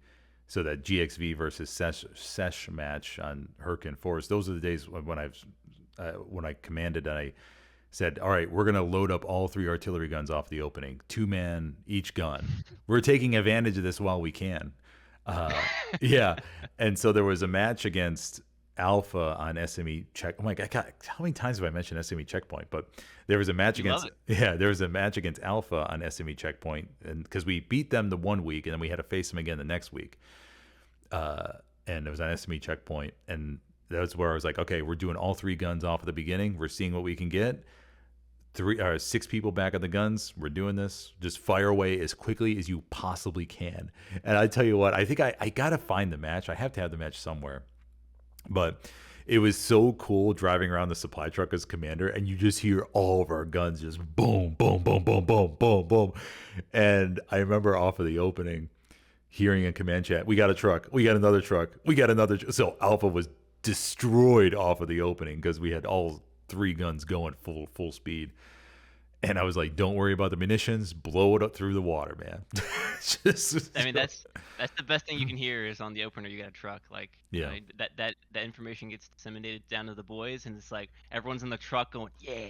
GXV versus Sesh match on Hurricane Forest, those are the days when I commanded. And said, all right, we're going to load up all 3 artillery guns off the opening, 2-man each gun. We're taking advantage of this while we can. Yeah. And so there was a match against Alpha on SME check. Oh my God, how many times have I mentioned SME checkpoint? But there was a match You love against, it. yeah, there was a match against Alpha on SME checkpoint. And because we beat them the one week and then we had to face them again the next week. And it was on SME checkpoint. And that's where I was like, okay, we're doing all 3 guns off at the beginning. We're seeing what we can get. 6 people back at the guns. We're doing this. Just fire away as quickly as you possibly can. And I tell you what, I think I got to find the match. I have to have the match somewhere. But it was so cool driving around the supply truck as commander, and you just hear all of our guns just boom, boom, boom, boom, boom, boom, boom. And I remember off of the opening hearing in command chat, we got a truck, we got another truck, we got another. So Alpha was destroyed off of the opening because we had all 3 guns going full speed. And I was like, don't worry about the munitions, blow it up through the water, man. I mean, that's the best thing you can hear is on the opener you got a truck. Like, Yeah. you know, that information gets disseminated down to the boys, and it's like everyone's in the truck going, yeah,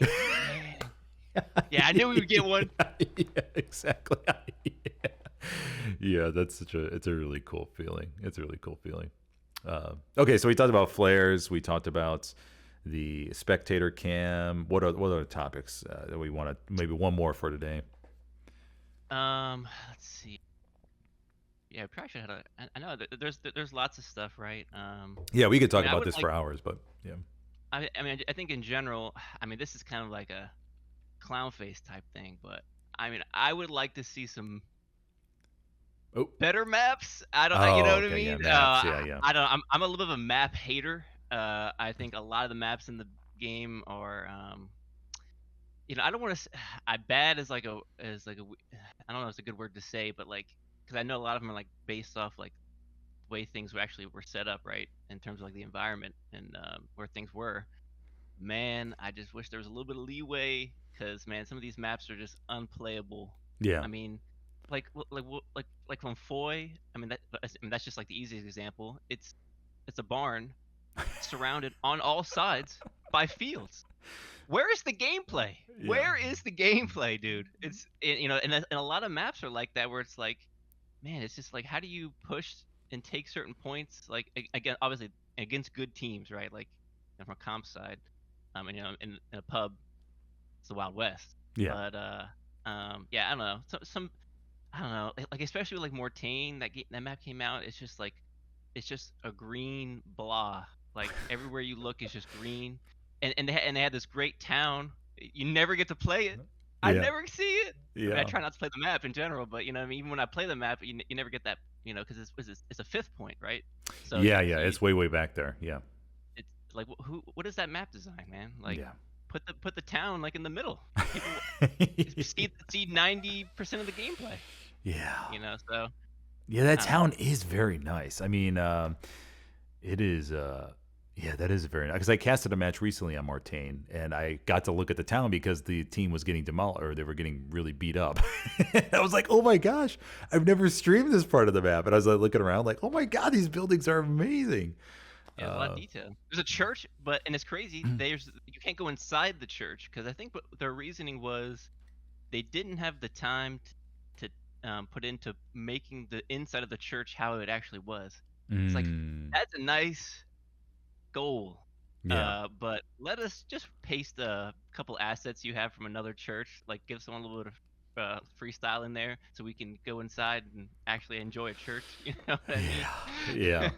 yeah, I knew we would get one. Yeah, exactly. Yeah, it's a really cool feeling. It's a really cool feeling. Okay, so we talked about flares. We talked about the spectator cam. What are topics that we want to, maybe one more for today? Let's see. Yeah, we probably should have. I know there's lots of stuff, right? Yeah, we could talk I about would this for hours, but yeah. I mean, I think in general, I mean, this is kind of like a Clownface type thing, but I mean, I would like to see some better maps. I don't, you know what I okay, yeah, mean? maps, yeah. I don't. I'm a little bit of a map hater. I think a lot of the maps in the game are, you know, I don't want to. I bad as like a I don't know if it's a good word to say, but like, because I know a lot of them are like based off like the way things were set up, right, in terms of like the environment and where things were. Man, I just wish there was a little bit of leeway because man, some of these maps are just unplayable. Yeah. I mean, like from Foy. I mean that's just like the easiest example. It's a barn surrounded on all sides by fields. Where is the gameplay? Yeah. Where is the gameplay, dude? You know, and a lot of maps are like that where it's like, man, it's just like how do you push and take certain points? Like again, obviously against good teams, right? Like you know, from a comp side, and you know, in a pub, it's the Wild West. Yeah. But yeah, I don't know. Some I don't know, like especially with like Mortain, that map came out. It's just like it's just a green blah. Like everywhere you look is just green, and they had this great town. You never get to play it. I Yeah. never see it. I mean, I Yeah. try not to play the map in general, but you know, what I mean, even when I play the map, you never get that, you know, because it's a 5th point, right? So Yeah, so it's way back there. Yeah. it's like what is that map design, man? Like Yeah. put the town like in the middle. People see 90% of the gameplay. Yeah. You know, so Yeah, that I don't town is very nice. I mean, it is. Yeah, that is very nice. Because I casted a match recently on Martain, and I got to look at the town because the team was getting demolished, or they were getting really beat up. I was like, oh my gosh, I've never streamed this part of the map. And I was like looking around, like, oh my god, these buildings are amazing. yeah, there's a lot of detail. There's a church, and it's crazy. You can't go inside the church because I think what their reasoning was they didn't have the time to put into making the inside of the church how it actually was. It's like that's a nice goal. Yeah. But let us just paste a couple assets you have from another church, like give someone a little bit of freestyle in there so we can go inside and actually enjoy a church. You know what I mean? Yeah.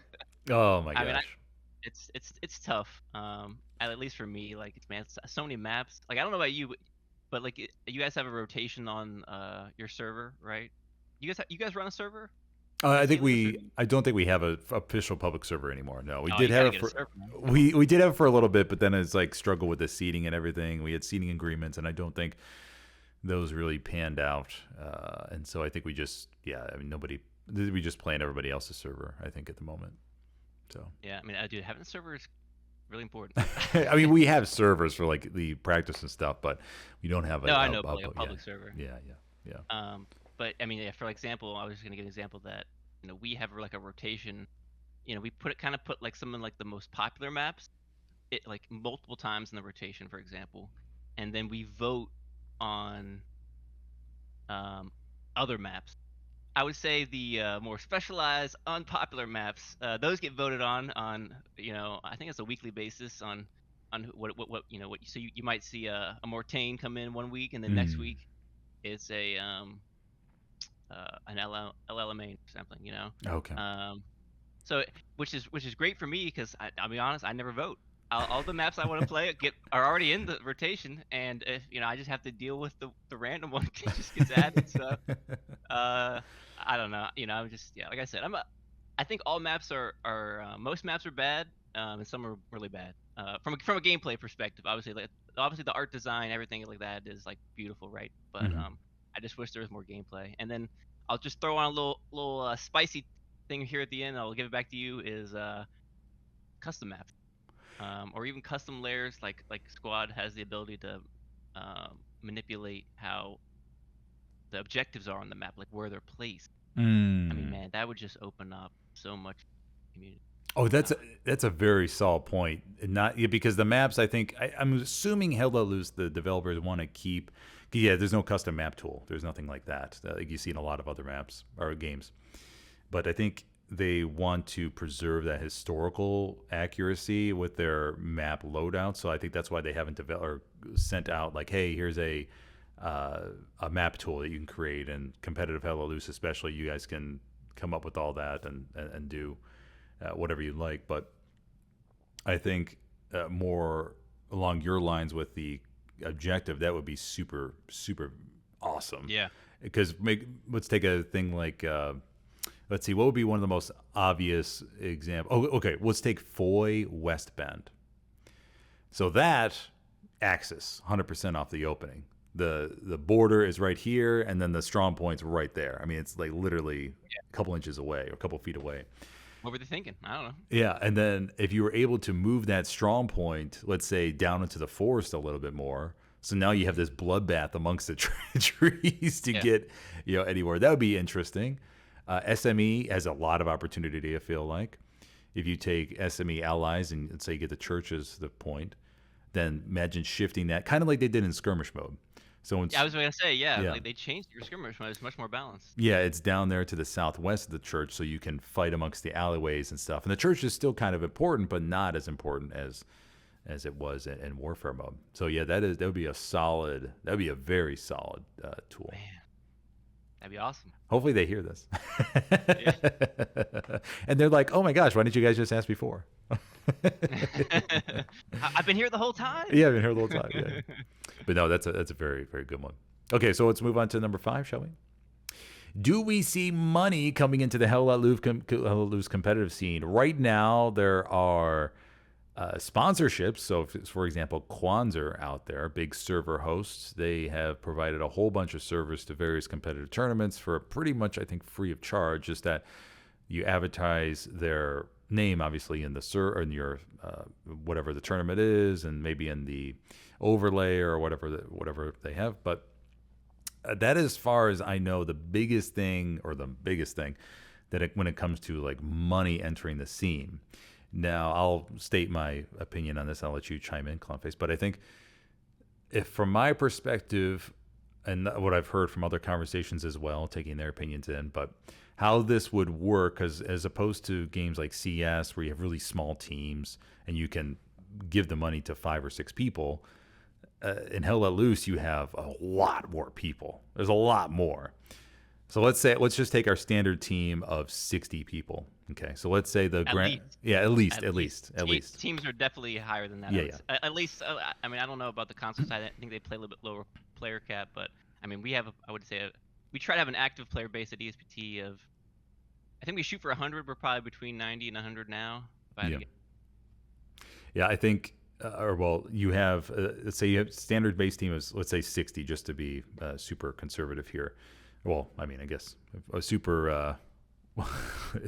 Oh my I gosh. mean, it's tough. At least for me, like it's man, it's so many maps. Like I don't know about you, but like you guys have a rotation on your server, right? You guys run a server? I Helios, don't think we have a official public server anymore. No, we oh, did you have gotta it get for a server, man. we did have it for a little bit, but then it's like struggle with the seating and everything. We had seating agreements, and I don't think those really panned out. And so I think we just I mean we just play on everybody else's server. I think at the moment. So Yeah, I mean, dude, having a server is really important. I mean we have servers for like the practice and stuff, but we don't have No, I know, but like a public server. Yeah. But I mean, yeah, for example, I was just gonna give an example that you know we have like a rotation. You know, we put like some of like the most popular maps, it like multiple times in the rotation, for example. and then we vote on other maps. I would say the more specialized, unpopular maps, those get voted on I think it's a weekly basis on what so you might see a Mortain come in one week, and then next Mm. week it's a an LLMA sampling, Okay. um, so which is great for me because I'll be honest, I never vote. All the maps I want to play are already in the rotation, and if I just have to deal with the random one that just gets added. So uh, I don't know. I'm just, yeah, like I said, I think all maps are most maps are bad, and some are really bad. From a gameplay perspective, obviously the art design, everything like that is like beautiful, right? But Mhm. I just wish there was more gameplay. And then I'll just throw on a little spicy thing here at the end. I'll give it back to you. Is custom maps, or even custom layers. Like Squad has the ability to manipulate how the objectives are on the map, like where they're placed. I mean, Mm. man, that would just open up so much community. Oh, Uh, that's a very solid point. Not yeah, because the maps, I'm assuming Helios, the developers want to keep. Yeah, there's no custom map tool. There's nothing like that, like you see in a lot of other maps or games. But I think they want to preserve that historical accuracy with their map loadout. So I think that's why they haven't developed or sent out like, hey, here's a map tool that you can create, and competitive Helios especially, you guys can come up with all that and do whatever you like. But I think more along your lines with the objective, that would be super, super awesome. yeah. Because let's take a thing like, let's see, what would be one of the most obvious example? Oh, okay, let's take Foy West Bend. So that axis, 100% off the opening. The border is right here, and then the strong point's right there. I mean, it's like literally a couple inches away or a couple feet away. What were they thinking? I don't know. Yeah, and then if you were able to move that strong point, let's say down into the forest a little bit more, so now you have this bloodbath amongst the trees to Yeah. get anywhere. That would be interesting. SME has a lot of opportunity. I feel like if you take SME allies and let's say you get the church as the point, then imagine shifting that kind of like they did in skirmish mode. So Yeah, I it's was gonna say, yeah, yeah. like they changed your skirmish mode. It's much more balanced. Yeah, it's down there to the southwest of the church, so you can fight amongst the alleyways and stuff. And the church is still kind of important, but not as important as it was in warfare mode. So yeah, that would be a very solid tool. Man, that'd be awesome. Hopefully they hear this, Yeah. and they're like, "Oh my gosh, why didn't you guys just ask before?" I've been here the whole time. Yeah, I've been here the whole time. Yeah, but no, that's a very, very good one. Okay, so let's move on to number 5, shall we? Do we see money coming into the Hell Let Loose competitive scene? Right now, there are sponsorships. So, for example, Kwanzaa out there, big server hosts, they have provided a whole bunch of servers to various competitive tournaments for pretty much, I think, free of charge. Just that you advertise their name, obviously, in in your whatever the tournament is, and maybe in the overlay or whatever they have. But that, as far as I know, the biggest thing that when it comes to like money entering the scene. Now, I'll state my opinion on this. I'll let you chime in, Clownface. But I think, if from my perspective, and what I've heard from other conversations as well, taking their opinions in, but how this would work, because as opposed to games like CS, where you have really small teams and you can give the money to 5 or 6 people, in Hell Let Loose, you have a lot more people. There's a lot more. So let's just take our standard team of 60 people. Okay, so let's say the At grand, least. yeah, at least. Teams are definitely higher than that. Yeah, yeah. At least, I mean, I don't know about the console side. I think they play a little bit lower player cap, but I mean, I would say, we try to have an active player base at ESPT of, I think we shoot for 100. We're probably between 90 and 100 now. Yeah. Yeah, I think, or well, you have, let's say you have standard base team is, let's say 60, just to be super conservative here. Well, I mean, I guess a super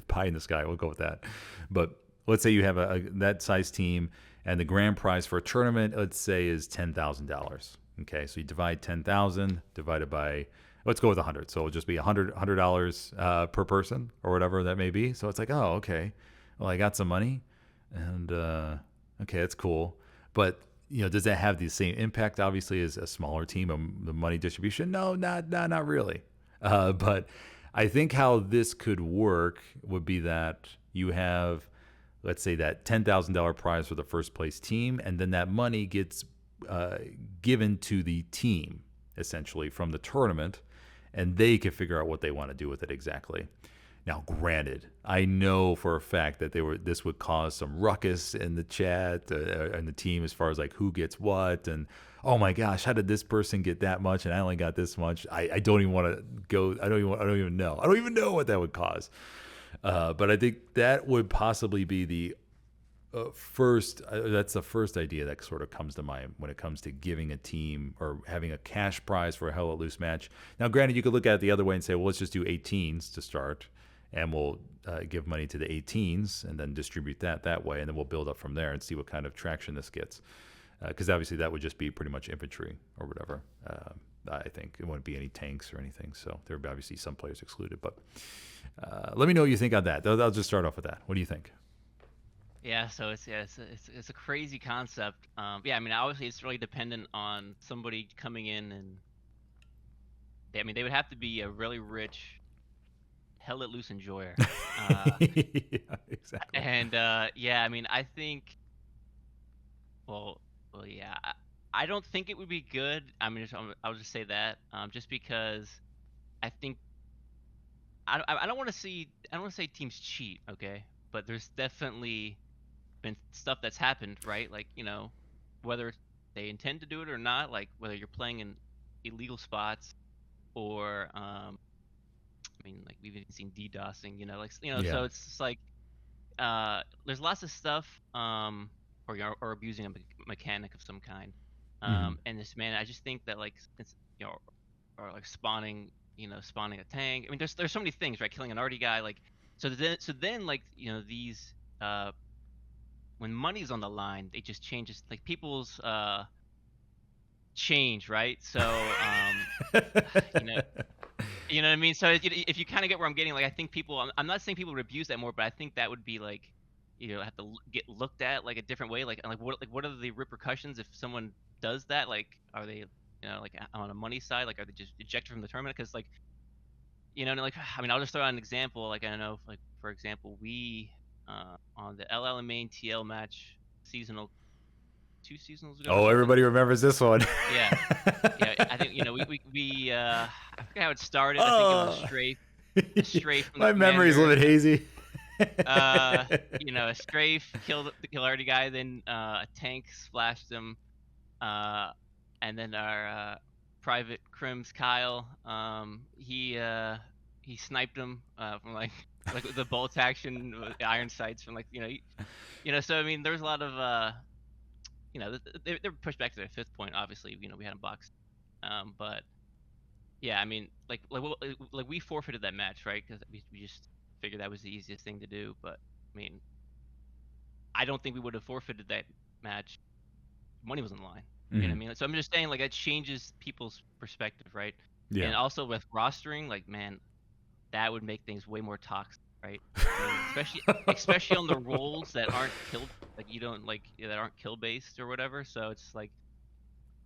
pie in the sky. We'll go with that. But let's say you have that size team, and the grand prize for a tournament, let's say, is $10,000. Okay, so you divide 10,000 divided by, let's go with 100. So it'll just be $100 per person or whatever that may be. So it's like, oh, okay, well, I got some money, and okay, that's cool. But does that have the same impact, obviously, as a smaller team, the money distribution? No, not really. But I think how this could work would be that you have, let's say, that $10,000 prize for the first place team, and then that money gets given to the team, essentially, from the tournament, and they can figure out what they want to do with it exactly. Now, granted, I know for a fact that this would cause some ruckus in the chat and the team as far as like who gets what, and oh my gosh, how did this person get that much and I only got this much? I don't even want to go. I don't even know. I don't even know what that would cause. But I think that would possibly be the first. That's the first idea that sort of comes to mind when it comes to giving a team or having a cash prize for a Hell Let Loose match. Now, granted, you could look at it the other way and say, well, let's just do 18s to start. And we'll give money to the 18s and then distribute that way. And then we'll build up from there and see what kind of traction this gets. Because obviously that would just be pretty much infantry or whatever. I think it wouldn't be any tanks or anything. So there would be obviously some players excluded. But let me know what you think on that. I'll just start off with that. What do you think? Yeah, so it's a crazy concept. Yeah, I mean, obviously it's really dependent on somebody coming in and they would have to be a really rich Hell Let Loose enjoyer. Yeah, exactly. And yeah, I mean, I think, well, yeah, I don't think it would be good. I mean, I'll just say that, just because I think I don't want to say teams cheat, okay? But there's definitely been stuff that's happened, right? Like, whether they intend to do it or not, like whether you're playing in illegal spots or I mean, like we've even seen DDoSing, Yeah. so it's just like there's lots of stuff, or abusing a mechanic of some kind, and this man, I just think that like it's or like spawning a tank. I mean, there's so many things, right? Killing an arty guy, like so then like these when money's on the line, it just changes like people's change, right? So you know. You know what I mean? So if you kind of get where I'm getting, like I think people, I'm not saying people would abuse that more, but I think that would be like, have to get looked at like a different way. Like what are the repercussions if someone does that? Like, are they, like on a money side, like are they just ejected from the tournament? Because like, like I mean, I'll just throw out an example. Like I don't know, like for example, we on the LL and main TL match seasonal 2 seasons ago. Oh, everybody remembers this one. Yeah. Yeah, I think we I forget how it started. I think it was a strafe from the My memory's a commander. little bit hazy. A strafe killed the arty guy, then a tank splashed him, and then our private Crims Kyle, he sniped him from like with the bolt action with the iron sights from like so I mean there's a lot of they're pushed back to their 5th point. Obviously, we had them boxed, but yeah, I mean, like we forfeited that match, right? Because we just figured that was the easiest thing to do. But I mean, I don't think we would have forfeited that match. Money was on the line. You know what I mean? So I'm just saying, like, that changes people's perspective, right? Yeah. And also with rostering, like, man, that would make things way more toxic, right? I mean, especially on the roles that aren't killed, like that aren't kill based or whatever. So it's like,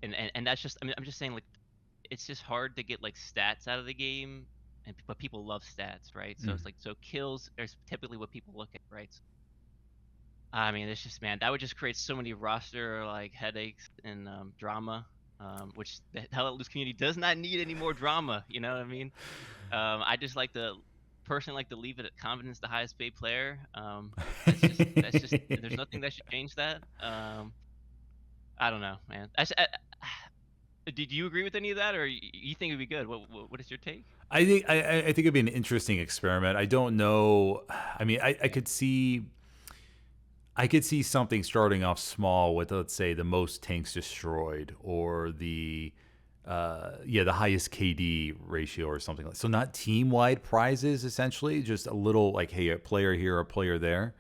and that's just, I mean, I'm just saying, like, it's just hard to get like stats out of the game, but people love stats, right? So it's like, so kills are typically what people look at, right? So, I mean, it's just, man, that would just create so many roster like headaches and drama, which the Hell Let Loose community does not need any more drama. You know what I mean? I just personally like to leave it at confidence, the highest paid player. That's just there's nothing that should change that. I don't know, man. Did you agree with any of that, or you think it'd be good? What is your take? I think it'd be an interesting experiment. I don't know. I mean, I could see something starting off small with, let's say, the most tanks destroyed or the highest KD ratio or something like that. So not team-wide prizes, essentially, just a little like, hey, a player here, a player there.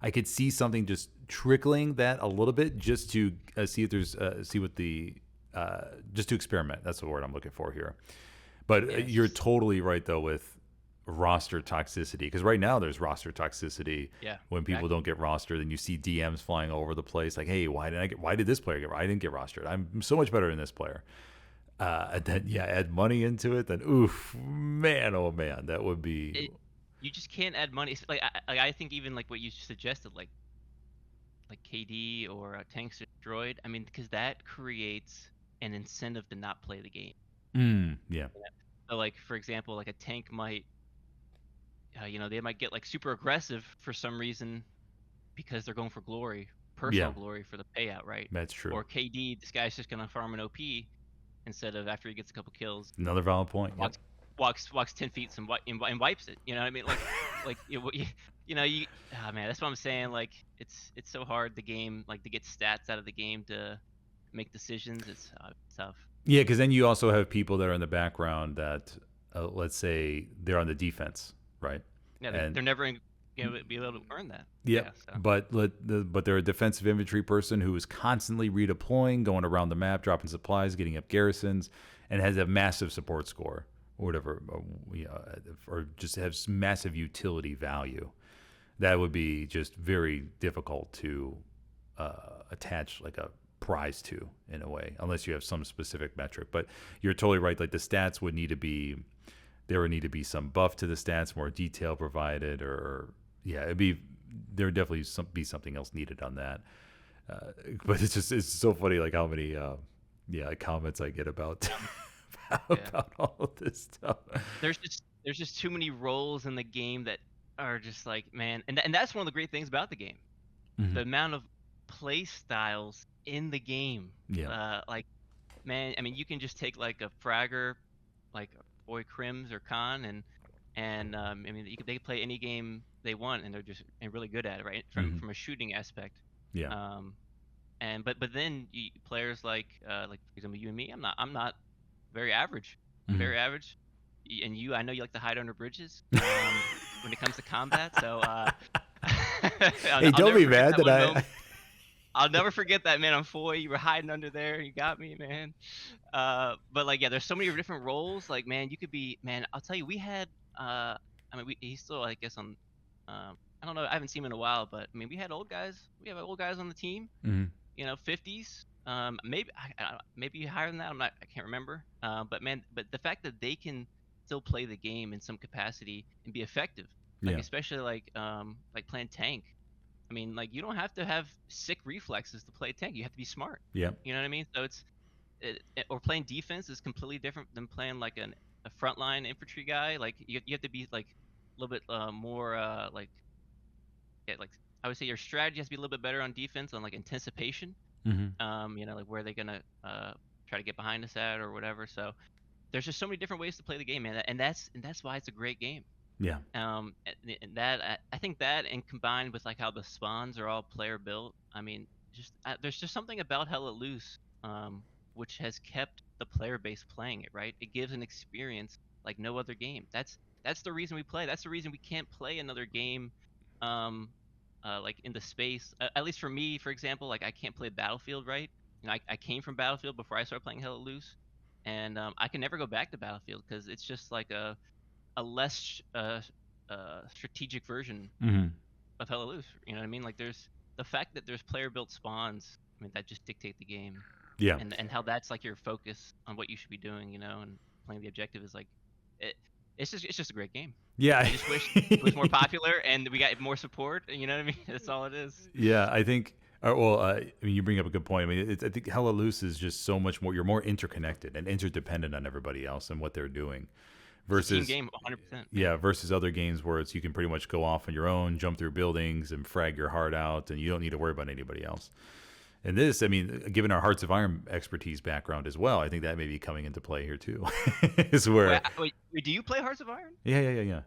I could see something just trickling that a little bit just to see if there's just to experiment. That's the word I'm looking for here. But you're totally right, though, with roster toxicity, because right now there's roster toxicity Yeah, when people don't get rostered, and you see DMs flying all over the place like, hey, why did this player get, I didn't get rostered, I'm so much better than this player. And then add money into it, then oof, man, oh man, that would be. You just can't add money. It's like I think even like what you suggested, like KD or tanks destroyed. I mean, because that creates an incentive to not play the game. Yeah. So like for example, like a tank might, they might get like super aggressive for some reason because they're going for glory, personal glory for the payout, right? That's true. Or KD, this guy's just gonna farm an OP instead of after he gets a couple kills. Another valid point. Walks 10 feet and wipes it. You know what I mean? Like oh man, that's what I'm saying. Like it's so hard the game, like to get stats out of the game to make decisions. It's tough. Yeah, because then you also have people that are in the background that, let's say, they're on the defense, right? Yeah, they're never going to be able to earn that. Yep. Yeah, so. But they're a defensive infantry person who is constantly redeploying, going around the map, dropping supplies, getting up garrisons, and has a massive support score or whatever, or just has massive utility value. That would be just very difficult to attach like a prize to, in a way, unless you have some specific metric. But you're totally right. Like the stats would need to be, there would need to be some buff to the stats, more detail provided, or there would definitely be something else needed on that. But it's so funny, like how many comments I get about about all of this stuff. There's just too many roles in the game that are just like, man, and that's one of the great things about the game. Mm-hmm. The amount of play styles in the game. Like, man, I mean, you can just take like a fragger, like Boy Crims or Khan, and I mean, they can play any game they want, and they're just really good at it, right? From a shooting aspect. Yeah. But then players like for example you and me, I'm not very average. I'm very average. And I know you like to hide under bridges when it comes to combat. So hey, don't be mad that I'll never forget that, man. On Foy, you were hiding under there. You got me, man. But like, there's so many different roles. Like, man, you could be, man. I'll tell you, we had. I mean, he's still, I guess, on. I don't know. I haven't seen him in a while, but I mean, we had old guys. We have old guys on the team. 50s. Maybe higher than that. I can't remember. But the fact that they can still play the game in some capacity and be effective, like especially like playing tank. I mean, like, you don't have to have sick reflexes to play tank. You have to be smart. Yeah. You know what I mean? So or playing defense is completely different than playing like a frontline infantry guy. Like you have to be like a little bit more like I would say your strategy has to be a little bit better on defense, on like anticipation. Like where they're gonna try to get behind us at or whatever. So there's just so many different ways to play the game, man. And that's why it's a great game. Yeah. And that I think that, and combined with like how the spawns are all player built, I mean, just there's just something about Hella Loose, which has kept the player base playing it, right? It gives an experience like no other game. That's the reason we play. That's the reason we can't play another game, like in the space. At least for me, for example, like I can't play Battlefield, right? I came from Battlefield before I started playing Hella Loose, and I can never go back to Battlefield because it's just like a less strategic version of Hella Loose. You know what I mean? Like there's the fact that there's player built spawns. I mean, that just dictate the game. Yeah. And how that's like your focus on what you should be doing, and playing the objective is like it's just a great game. Yeah. I just wish it was more popular and we got more support. You know what I mean? That's all it is. Yeah, I think. I mean, you bring up a good point. I mean, I think Hella Loose is just so much more. You're more interconnected and interdependent on everybody else and what they're doing. Versus team game, 100%. Yeah, versus other games where you can pretty much go off on your own, jump through buildings, and frag your heart out, and you don't need to worry about anybody else. And this, I mean, given our Hearts of Iron expertise background as well, I think that may be coming into play here too. Is where. Wait, do you play Hearts of Iron? Yeah.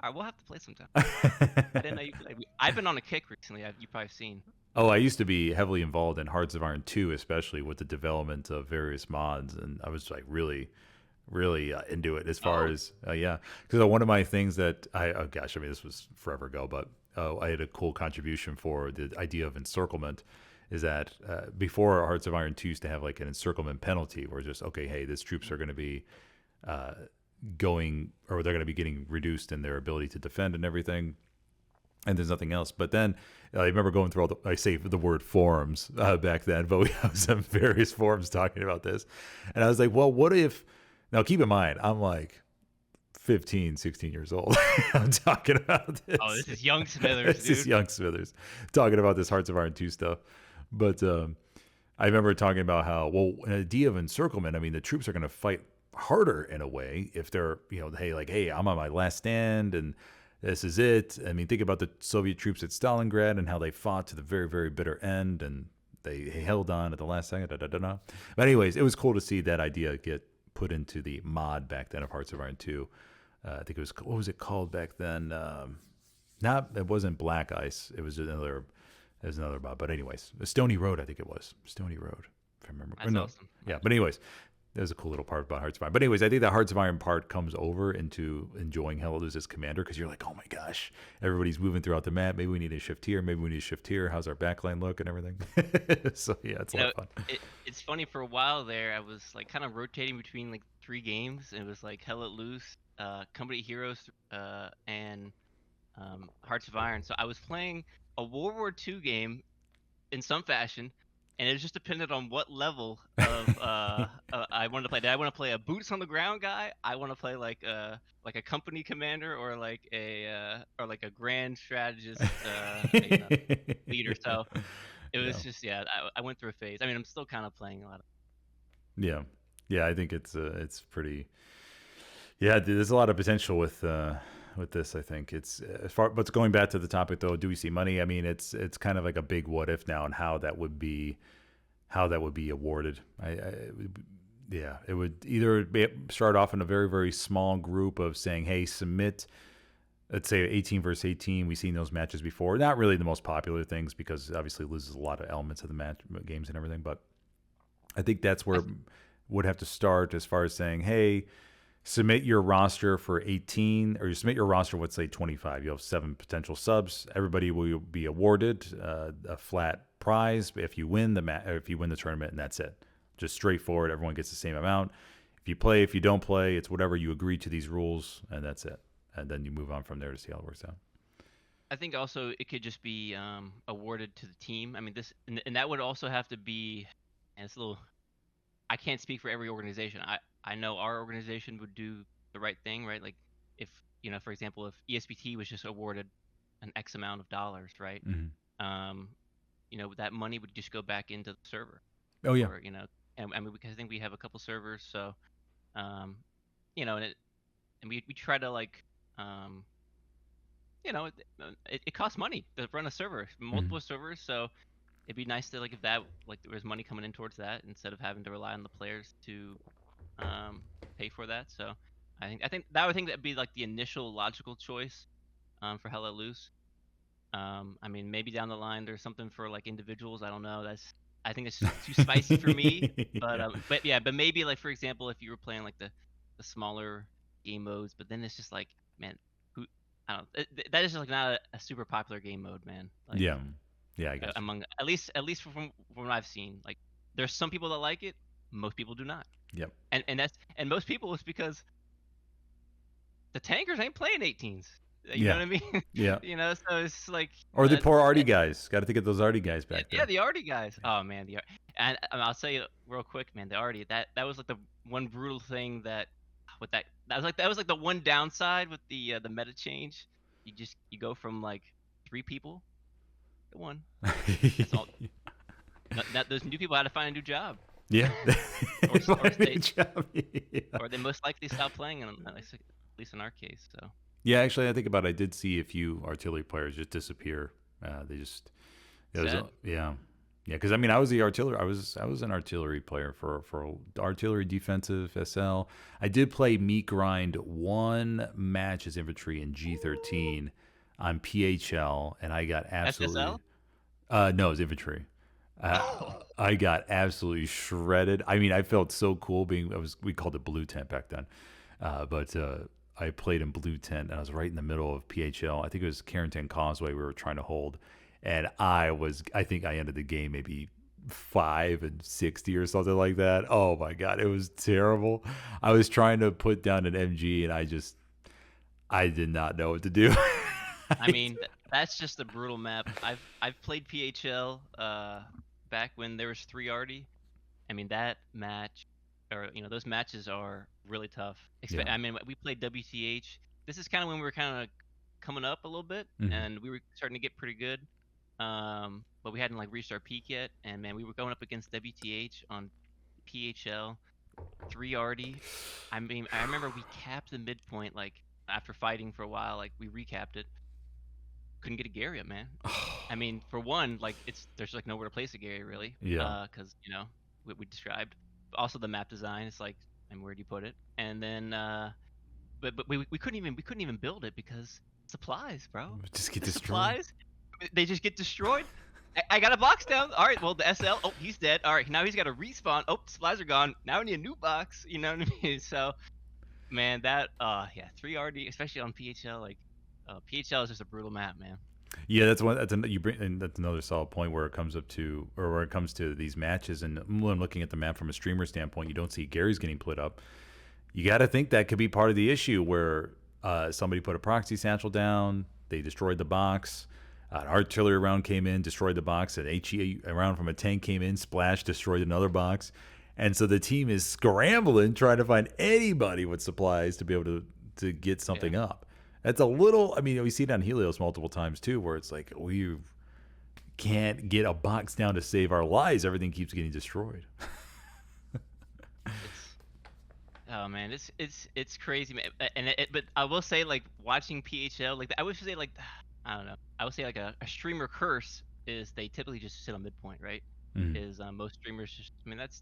All right, we'll have to play sometime. I didn't know you played. I've been on a kick recently. You've probably seen. Oh, I used to be heavily involved in Hearts of Iron 2, especially with the development of various mods, and I was like really into it as far as because one of my things that I mean, this was forever ago, but I had a cool contribution for the idea of encirclement. Is that before Hearts of Iron 2 used to have like an encirclement penalty where it's just, okay, hey, these troops are going to be going, or they're going to be getting reduced in their ability to defend and everything. And there's nothing else. But then I remember going through I say the word forums back then, but we have some various forums talking about this. And I was like, well, what if, now keep in mind, I'm like 15, 16 years old. I'm talking about this. Oh, this is young Smithers, This is young Smithers talking about this Hearts of Iron 2 stuff. But I remember talking about how, well, an idea of encirclement, I mean, the troops are going to fight harder in a way if they're, hey, I'm on my last stand and this is it. I mean, think about the Soviet troops at Stalingrad and how they fought to the very, very bitter end, and they held on at the last second. But anyways, it was cool to see that idea get put into the mod back then of Hearts of Iron 2. I think it was, what was it called back then? It wasn't Black Ice. It was another mod. But anyways, Stony Road, I think it was. Stony Road, if I remember. That's awesome. Yeah, but anyways, there's a cool little part about Hearts of Iron. But anyways, I think that Hearts of Iron part comes over into enjoying Helios as commander, because you're like, oh my gosh, everybody's moving throughout the map. Maybe we need to shift here. Maybe we need to shift here. How's our backline look and everything? So yeah, it's a lot of fun. It's funny, for a while there, I was like kind of rotating between like 3 games. It was like Hell Let Loose, Company Heroes, and Hearts of Iron. So I was playing a World War II game in some fashion, and it was just dependent on what level of I wanted to play. Did I want to play a boots on the ground guy? I want to play like a company commander, or like a grand strategist leader. So it was just I went through a phase. I mean, I'm still kind of playing a lot of. Yeah, I think it's pretty. Yeah, there's a lot of potential with this. I think it's as far. But going back to the topic though, do we see money? I mean, it's kind of like a big what if now, and how that would be awarded. It would either start off in a very, very small group of saying, hey, submit. Let's say 18 versus 18. We've seen those matches before. Not really the most popular things, because obviously it loses a lot of elements of the games and everything. But I think that's where would have to start, as far as saying, hey, submit your roster for 18, or you submit your roster with, say, 25. You have 7 potential subs. Everybody will be awarded a flat prize if you win if you win the tournament, and that's it. Just straightforward. Everyone gets the same amount. If you play, if you don't play, it's whatever you agree to these rules, and that's it. And then you move on from there to see how it works out. I think also it could just be awarded to the team. I mean, this and that would also have to be, and it's a little. I can't speak for every organization. I know our organization would do the right thing, right? Like if, for example, if ESPT was just awarded an X amount of dollars, right? Mm-hmm. That money would just go back into the server. Oh yeah. Or, and I mean, because I think we have a couple servers, so, and we try to like, it costs money to run a server, multiple servers, so it'd be nice to, like, if that, like, there was money coming in towards that instead of having to rely on the players to pay for that. So I think that'd be like the initial logical choice for Hell Let Loose. I mean, maybe down the line there's something for like individuals. I don't know. I think it's just too spicy for me. But maybe, like, for example, if you were playing like the smaller game modes, but then it's just like, man, I don't know. That is just like not a super popular game mode, man. Like, yeah, I guess. Among at least from what I've seen, like, there's some people that like it, most people do not. Yep. And most people, it's because the tankers ain't playing 18s. You know what I mean? Yeah. So it's like, or the poor arty guys. Got to think of those arty guys back there. Yeah, the arty guys. Oh man, and I'll say it real quick, man. The arty, that was like the one brutal thing that was like the one downside with the meta change. You go from like 3 people to 1. That's all. Those new people had to find a new job. Yeah. Or they most likely stop playing, at least in our case. So. Yeah, actually, I think about it. I did see a few artillery players just disappear. They just, because I mean, I was the artillery. I was an artillery player for artillery defensive SL. I did play meat grind 1 match as infantry in G13 on PHL, and I got absolutely. SSL? No, it was infantry. I got absolutely shredded. I mean, I felt so cool we called it blue tent back then, but I played in blue tent, and I was right in the middle of PHL. I think it was Carrington Causeway we were trying to hold, and I think I ended the game maybe 5 and 60 or something like that. Oh my god, it was terrible. I was trying to put down an MG and I did not know what to do. I mean, that's just a brutal map. I've played PHL back when there was 3RD. I mean, that match, or those matches are really tough. Yeah. I mean, we played WTH. This is kind of when we were kind of coming up a little bit, Mhm. and we were starting to get pretty good. But we hadn't like reached our peak yet, and man, we were going up against WTH on PHL 3RD. I mean, I remember we capped the midpoint like after fighting for a while. Like we recapped it, couldn't get a Gary up, man. I mean, for one, like there's like nowhere to place a Gary really, Yeah. because what we described. Also the map design, it's like, and where do you put it? And then, but we couldn't even build it because supplies, bro. Just get The destroyed. supplies, they just get destroyed. I got a box down. All right, well the SL, oh he's dead. All right, now he's got to respawn. Oh, supplies are gone. Now we need a new box. You know what I mean? So man, that yeah, 3RD, especially on PHL, like PHL is just a brutal map, man. Yeah, that's one. You bring, and that's another solid point where it comes up to, or where it comes to these matches. And when I'm looking at the map from a streamer standpoint, you don't see Gary's getting put up. You got to think that could be part of the issue where somebody put a proxy satchel down, they destroyed the box. An artillery round came in, destroyed the box. An HE round from a tank came in, splashed, destroyed another box. And so the team is scrambling, trying to find anybody with supplies to be able to get something Yeah. up. That's a little. I mean, we see it on Helios multiple times too, where it's like we can't get a box down to save our lives. Everything keeps getting destroyed. It's Oh man, it's crazy, man. But I will say, like watching PHL, like I would say, like I don't know, I would say like a streamer curse is they typically just sit on midpoint, right? Mhm. Is most streamers just, I mean that's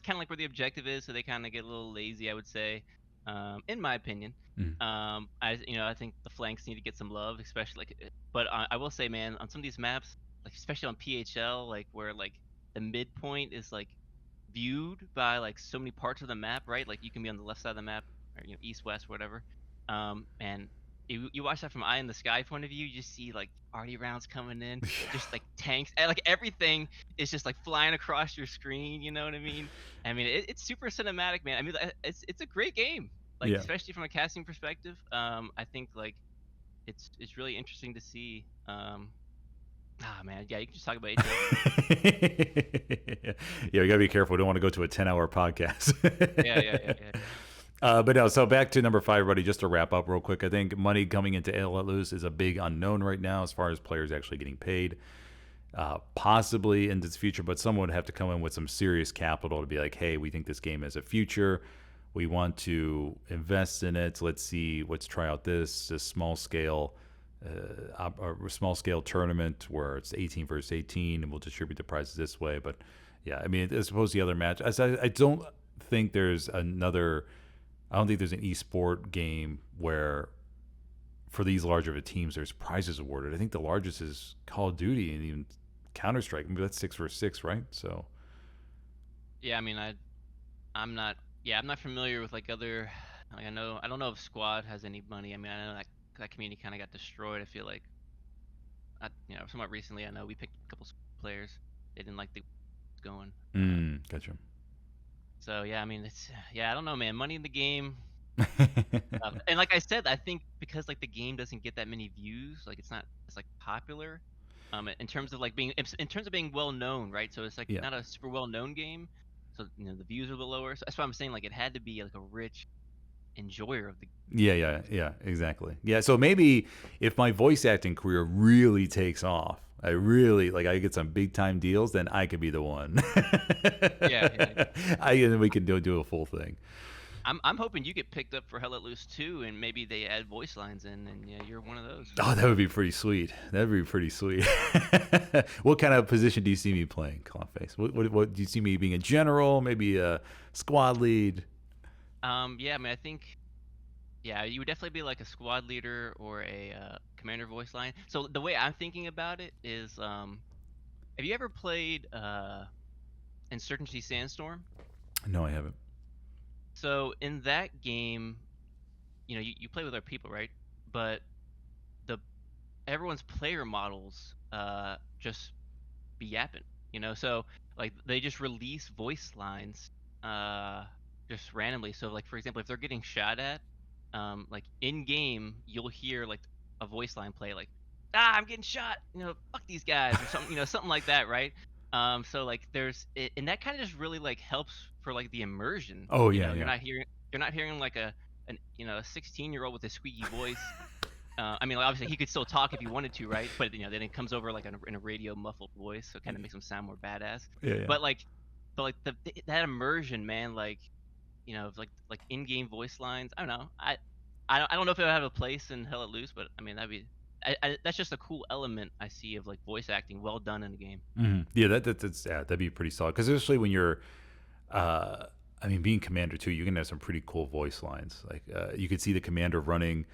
kind of like where the objective is, so they kind of get a little lazy, I would say, in my opinion. Mhm. I think the flanks need to get some love, especially like, but I will say, man, on some of these maps, like especially on PHL, like where like the midpoint is like viewed by like so many parts of the map, right? Like you can be on the left side of the map, or east, west, whatever. And you watch that from eye in the sky point of view, you just see like arty rounds coming in, just like tanks, and like everything is just like flying across your screen. You know what I mean? I mean, it's super cinematic, man. I mean, it's a great game, like Yeah. especially from a casting perspective. I think like it's really interesting to see. Man, yeah, you can just talk about HL. Yeah, we gotta be careful. We don't want to go to a 10-hour podcast. Yeah. But no, so back to number 5, everybody, just to wrap up real quick. I think money coming into Let Loose is a big unknown right now as far as players actually getting paid. Possibly in this future, but someone would have to come in with some serious capital to be like, hey, we think this game has a future. We want to invest in it. Let's try out this small scale tournament where it's 18 versus 18 and we'll distribute the prizes this way. But yeah, I mean, as opposed to the other match, I don't think there's another. I don't think there's an esport game where for these larger of teams there's prizes awarded. I think the largest is Call of Duty and even Counter Strike. Maybe that's 6 versus 6, right? So Yeah, I mean, I'm not. Yeah, I'm not familiar with like other. Like I don't know if Squad has any money. I mean, I know that community kind of got destroyed. I feel like, somewhat recently, I know we picked a couple players. They didn't like the going. gotcha. So yeah, I mean, I don't know, man. Money in the game. And like I said, I think because like the game doesn't get that many views, like it's not it's like popular. In terms of like in terms of being well known, right? So it's like Yeah. not a super well known game. So the views are a little lower. So that's why I'm saying like it had to be like a rich enjoyer of the. Yeah, exactly. Yeah, so maybe if my voice acting career really takes off, I get some big time deals, then I could be the one. Yeah. And we can do a full thing. I'm hoping you get picked up for Hell Let Loose too, and maybe they add voice lines in, and yeah, you're one of those. Oh, that would be pretty sweet. That'd be pretty sweet. What kind of position do you see me playing, Clownface? What do you see me being a general, maybe a squad lead? Yeah, I mean, I think, yeah, you would definitely be like a squad leader or a commander voice line. So the way I'm thinking about it is, have you ever played Insurgency Sandstorm? No, I haven't. So in that game, you play with other people, right? But the everyone's player models just be yapping. So like they just release voice lines uh just randomly. So like for example, if they're getting shot at, like in game you'll hear like a voice line play like, I'm getting shot, fuck these guys or something, something like that, right? So like there's it, and that kind of just really like helps for like the immersion. Oh you yeah, know you're yeah, not hearing you're not hearing like a 16-year-old with a squeaky voice. I mean, like, obviously he could still talk if he wanted to, right? But then it comes over like in a radio muffled voice, so it kind of makes him sound more badass. yeah, yeah. But like, that immersion, man, like like in-game voice lines. I don't know. I don't know if it would have a place in Hell Let Loose, but I mean that's just a cool element I see of like voice acting well done in the game. Yeah, that's yeah, that'd be pretty solid. Because especially when you're, uh, I mean, being commander too, you can have some pretty cool voice lines. Like you could see the commander running.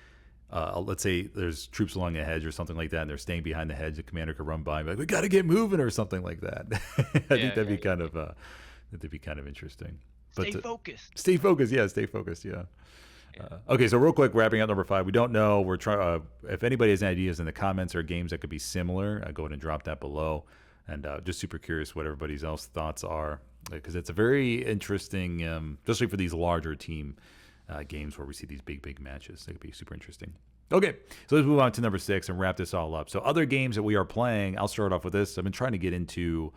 Let's say there's troops along a hedge or something like that, and they're staying behind the hedge. The commander could run by and be like, "We got to get moving" or something like that. I think Yeah, that'd yeah, be yeah. that'd be kind of interesting. Stay But focused. stay focused, yeah, stay focused, yeah. Yeah. Okay, so real quick, wrapping up number 5. We don't know. We're trying. If anybody has ideas in the comments or games that could be similar, go ahead and drop that below. And just super curious what everybody's else thoughts are, because it's a very interesting, especially for these larger team games where we see these big matches. They could be super interesting. Okay, so let's move on to number 6 and wrap this all up. So other games that we are playing, I'll start off with this. I've been trying to get into.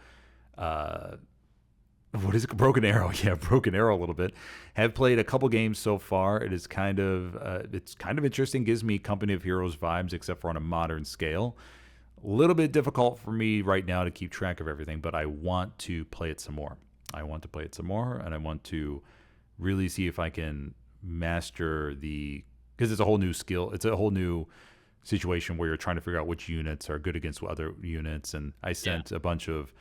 What is it? Broken Arrow. Yeah, Broken Arrow a little bit. Have played a couple games so far. It is it's kind of interesting. Gives me Company of Heroes vibes, except for on a modern scale. A little bit difficult for me right now to keep track of everything, but I want to play it some more. I want to play it some more, and I want to really see if I can master because it's a whole new skill. It's a whole new situation where you're trying to figure out which units are good against other units. And I sent a bunch of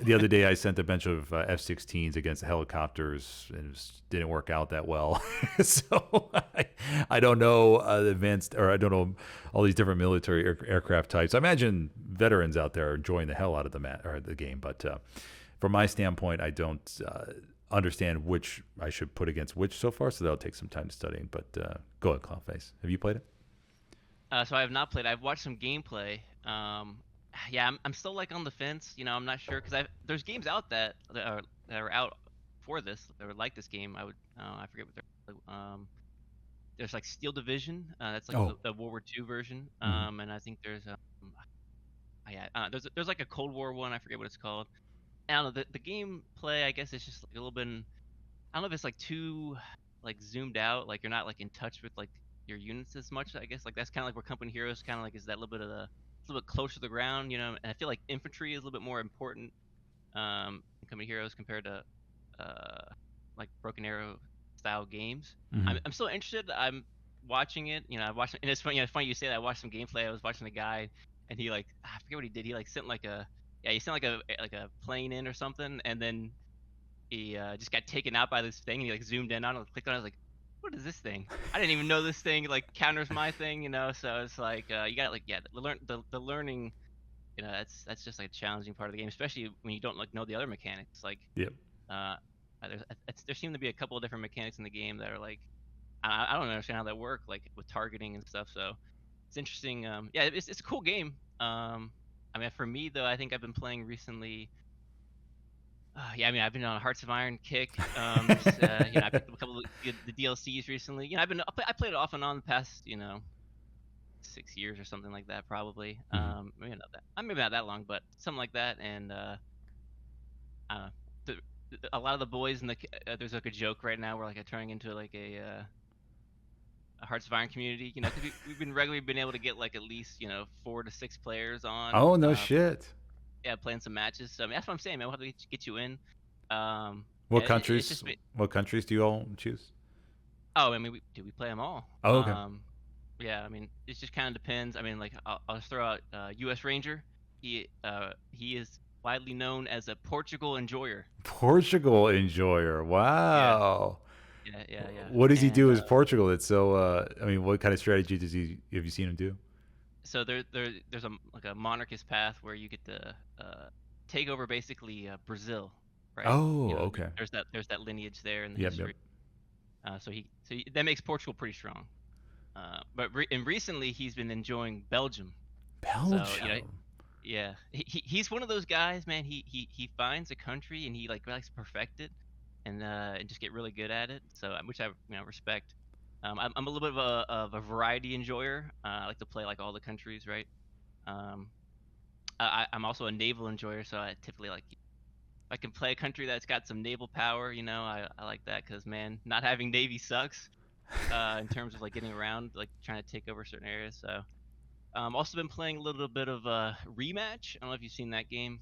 the other day I sent a bunch of F-16s against helicopters, and it didn't work out that well. So I don't know I don't know all these different military aircraft types. I imagine veterans out there are enjoying the hell out of the game, but from my standpoint, I don't understand which I should put against which so far. So that'll take some time studying. But go ahead, Clownface. Have you played it? So I have not played. I've watched some gameplay. Yeah, I'm still like on the fence. I'm not sure because there's games out that are out for this that are like this game. I forget what there's like Steel Division. That's like Oh, the World War II version. mhm. And I think yeah, there's like a Cold War one. I forget what it's called. I don't know. The gameplay, I guess, is just like a little bit. I don't know if it's like too like zoomed out. Like you're not like in touch with like your units as much. I guess like that's kind of like where Company Heroes kind of like is that little bit of a little bit closer to the ground, and I feel like infantry is a little bit more important in Company Heroes compared to like Broken Arrow style games. Mhm. I'm still interested. I'm watching it. I watched, and it's funny. It's funny you say that. I watched some gameplay. I was watching the guy, and he like I forget what he did. He like sent like he sent like a plane in or something, and then he just got taken out by this thing, and he like zoomed in on it, clicked on it. I was like, what is this thing? I didn't even know this thing like counters my thing. So it's like you got like the learning. That's just like a challenging part of the game, especially when you don't like know the other mechanics. Like Yep. uh, there seem to be a couple of different mechanics in the game that are like I don't understand how that work, like with targeting and stuff. So it's interesting. Yeah, it's a cool game. I mean, for me though, I think I've been playing recently. Yeah, I mean, I've been on a Hearts of Iron kick. I picked up a couple of the DLCs recently. I played it off and on the past, 6 years or something like that, probably. Mhm. Maybe not that long, but something like that. And uh, a lot of the boys there's like a joke right now where like I'm turning into like a Hearts of Iron community, 'cause we've been regularly been able to get like at least 4 to 6 players on. Oh no shit. Yeah, playing some matches. So I mean, that's what I'm saying, man. We'll have to get you in. Yeah, What it's countries? just What countries do you all choose? oh, I mean, we play them all. Oh, okay. Yeah, I mean, it just kind of depends. I mean, like I'll just throw out U.S. Ranger. He is widely known as a Portugal enjoyer. Portugal enjoyer. Yeah, Wow. yeah. What does he And do as Portugal? It's so. I mean, what kind of strategy have you seen him do? so there's a like a monarchist path where you get to take over basically Brazil, right? Oh, okay. There's that lineage there in the Yep, yep. history. That makes Portugal pretty strong. But recently he's been enjoying Belgium. So Belgium. Yeah, he's one of those guys, man. He finds a country and he like likes to perfect it, and just get really good at it. So which I respect. I'm a little bit of a variety enjoyer. I like to play like all the countries, right? Um, I'm also a naval enjoyer, so I typically like if I can play a country that's got some naval power. I like that because man, not having navy sucks in terms of like getting around, like trying to take over certain areas. So also been playing a little bit of Rematch. I don't know if you've seen that game.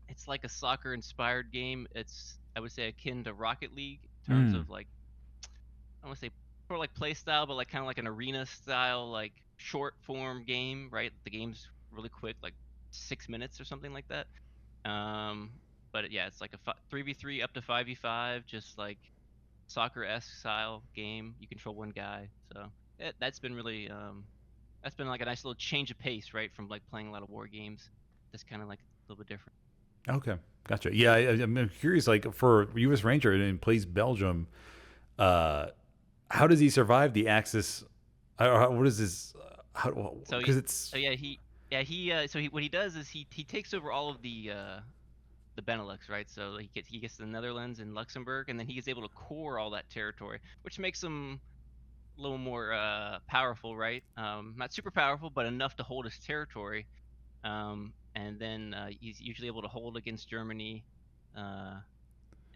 It's like a soccer inspired game. It's I would say akin to Rocket League in terms Mm. of like I want to say sort of like play style, but like kind of like an arena style, like short form game, right? The game's really quick, like 6 minutes or something like that. Um, but yeah, it's like a 3v3 up to 5v5, just like soccer-esque style game. You control one guy, so that's been really that's been like a nice little change of pace, right, from like playing a lot of war games. That's kind of like a little bit different. Okay, gotcha. Yeah, I'm curious. Like for U.S. Ranger and plays Belgium, uh, how does he survive the Axis? What is this? So Because it's so he what he does is he takes over all of the Benelux, right? So he gets the Netherlands and Luxembourg, and then he is able to core all that territory, which makes him a little more powerful, right? Not super powerful, but enough to hold his territory. And then he's usually able to hold against Germany, uh,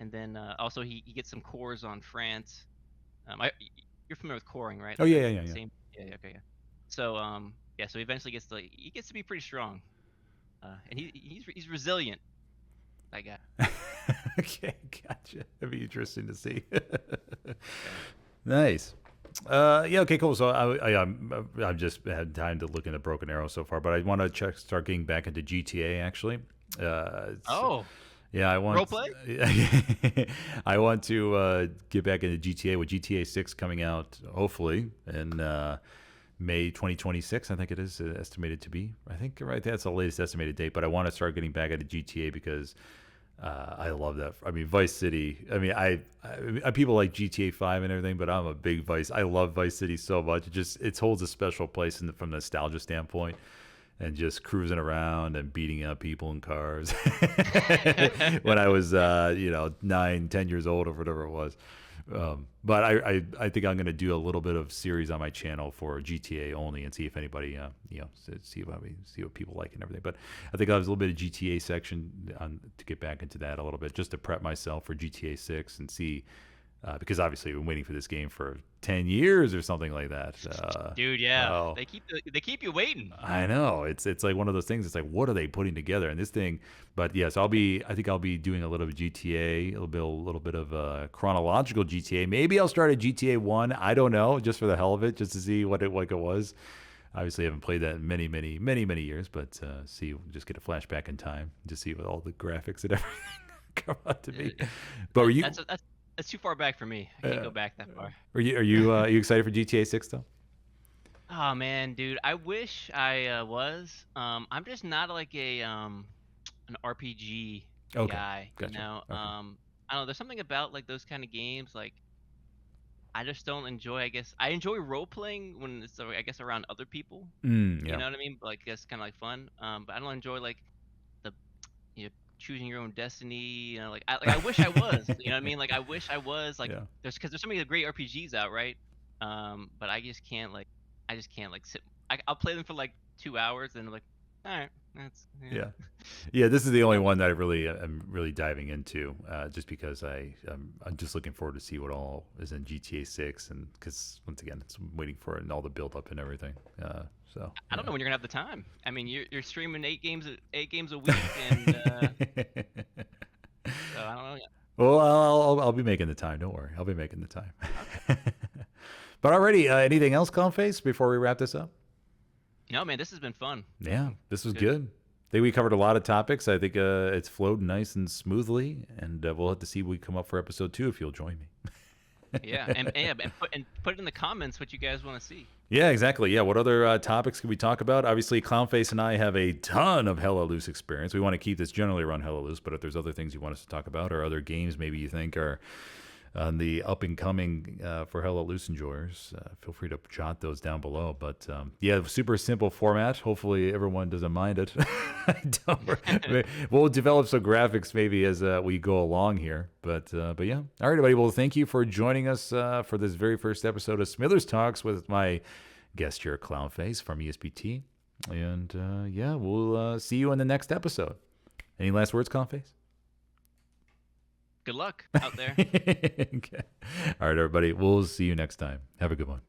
and then also he gets some cores on France. You're familiar with coring, right? oh Like yeah, the yeah, yeah, yeah. same. Yeah, yeah, okay, yeah. So yeah, so he eventually gets to be pretty strong, and he's resilient. That guy. Okay, gotcha. That'd be interesting to see. Yeah. Nice. Yeah. Okay. Cool. So I've just had time to look into Broken Arrow so far, but I want to start getting back into GTA actually. Oh, Yeah, I role want. play? I want to get back into GTA with GTA 6 coming out hopefully in May 2026. I think it is estimated to be. I think right that's the latest estimated date. But I want to start getting back into GTA because I love that. I mean, Vice City. I mean, I people like GTA 5 and everything, but I'm a big Vice. I love Vice City so much. It holds a special place from a nostalgia standpoint, and just cruising around and beating up people in cars when I was 9, 10 years old or whatever it was. But I think I'm going to do a little bit of series on my channel for GTA only and see if anybody see what people like and everything. But I think I'll have a little bit of GTA section to get back into that a little bit just to prep myself for GTA 6 and see. Because obviously I've been waiting for this game for 10 years or something like that. Dude, yeah. Oh, They keep you waiting. I know it's like one of those things. It's like, what are they putting together in this thing? But yes, I think I'll be doing a little bit of GTA, a little bit of chronological GTA. Maybe I'll start at GTA 1. I don't know, just for the hell of it, just to see what it was. Obviously, I haven't played that in many, many, many, many years, but just get a flashback in time, just see what all the graphics and everything come out to be. But were you? That's too far back for me. I can't go back that far. Are you excited for GTA 6 though? Oh man, dude, I wish I was. I'm just not like an RPG Okay, guy, gotcha. Okay. I don't know. There's something about like those kind of games, like I just don't enjoy. I guess I enjoy role playing when it's I guess around other people. You Yeah. know what I mean? Like that's kind of like fun. But I don't enjoy like the choosing your own destiny. I wish I was. You know what I mean? Like I wish I was like Yeah. there's so many great RPGs out, right? But I just can't like sit. I'll play them for like 2 hours and I'm like, all right, that's yeah. Yeah. Yeah, this is the only one that I'm really diving into, just because I'm just looking forward to see what all is in GTA 6, and because once again, it's waiting for it and all the build up and everything. So I don't yeah. know when you're gonna have the time. I mean, you're streaming 8 games a week, and so I don't know. Well, I'll be making the time. Don't worry, I'll be making the time. Okay. But already, anything else, Clownface, before we wrap this up? No, man, this has been fun. Yeah, this was Good. good. I think we covered a lot of topics. I think it's flowed nice and smoothly, and we'll have to see what we come up for episode 2 if you'll join me. Yeah, and put in the comments what you guys want to see. Yeah, exactly. Yeah, what other topics can we talk about? Obviously, Clownface and I have a ton of Hella Loose experience. We want to keep this generally around Hella Loose, but if there's other things you want us to talk about or other games maybe you think are on the up and coming for Hello Loose Enjoyers. Feel free to jot those down below. But yeah, super simple format. Hopefully everyone doesn't mind it. We'll develop some graphics maybe as we go along here. But yeah. All right, everybody. Well, thank you for joining us for this very first episode of Smithers Talks with my guest here, Clownface from ESPT. And yeah, we'll see you in the next episode. Any last words, Clownface? Good luck out there. Okay. All right, everybody. We'll see you next time. Have a good one.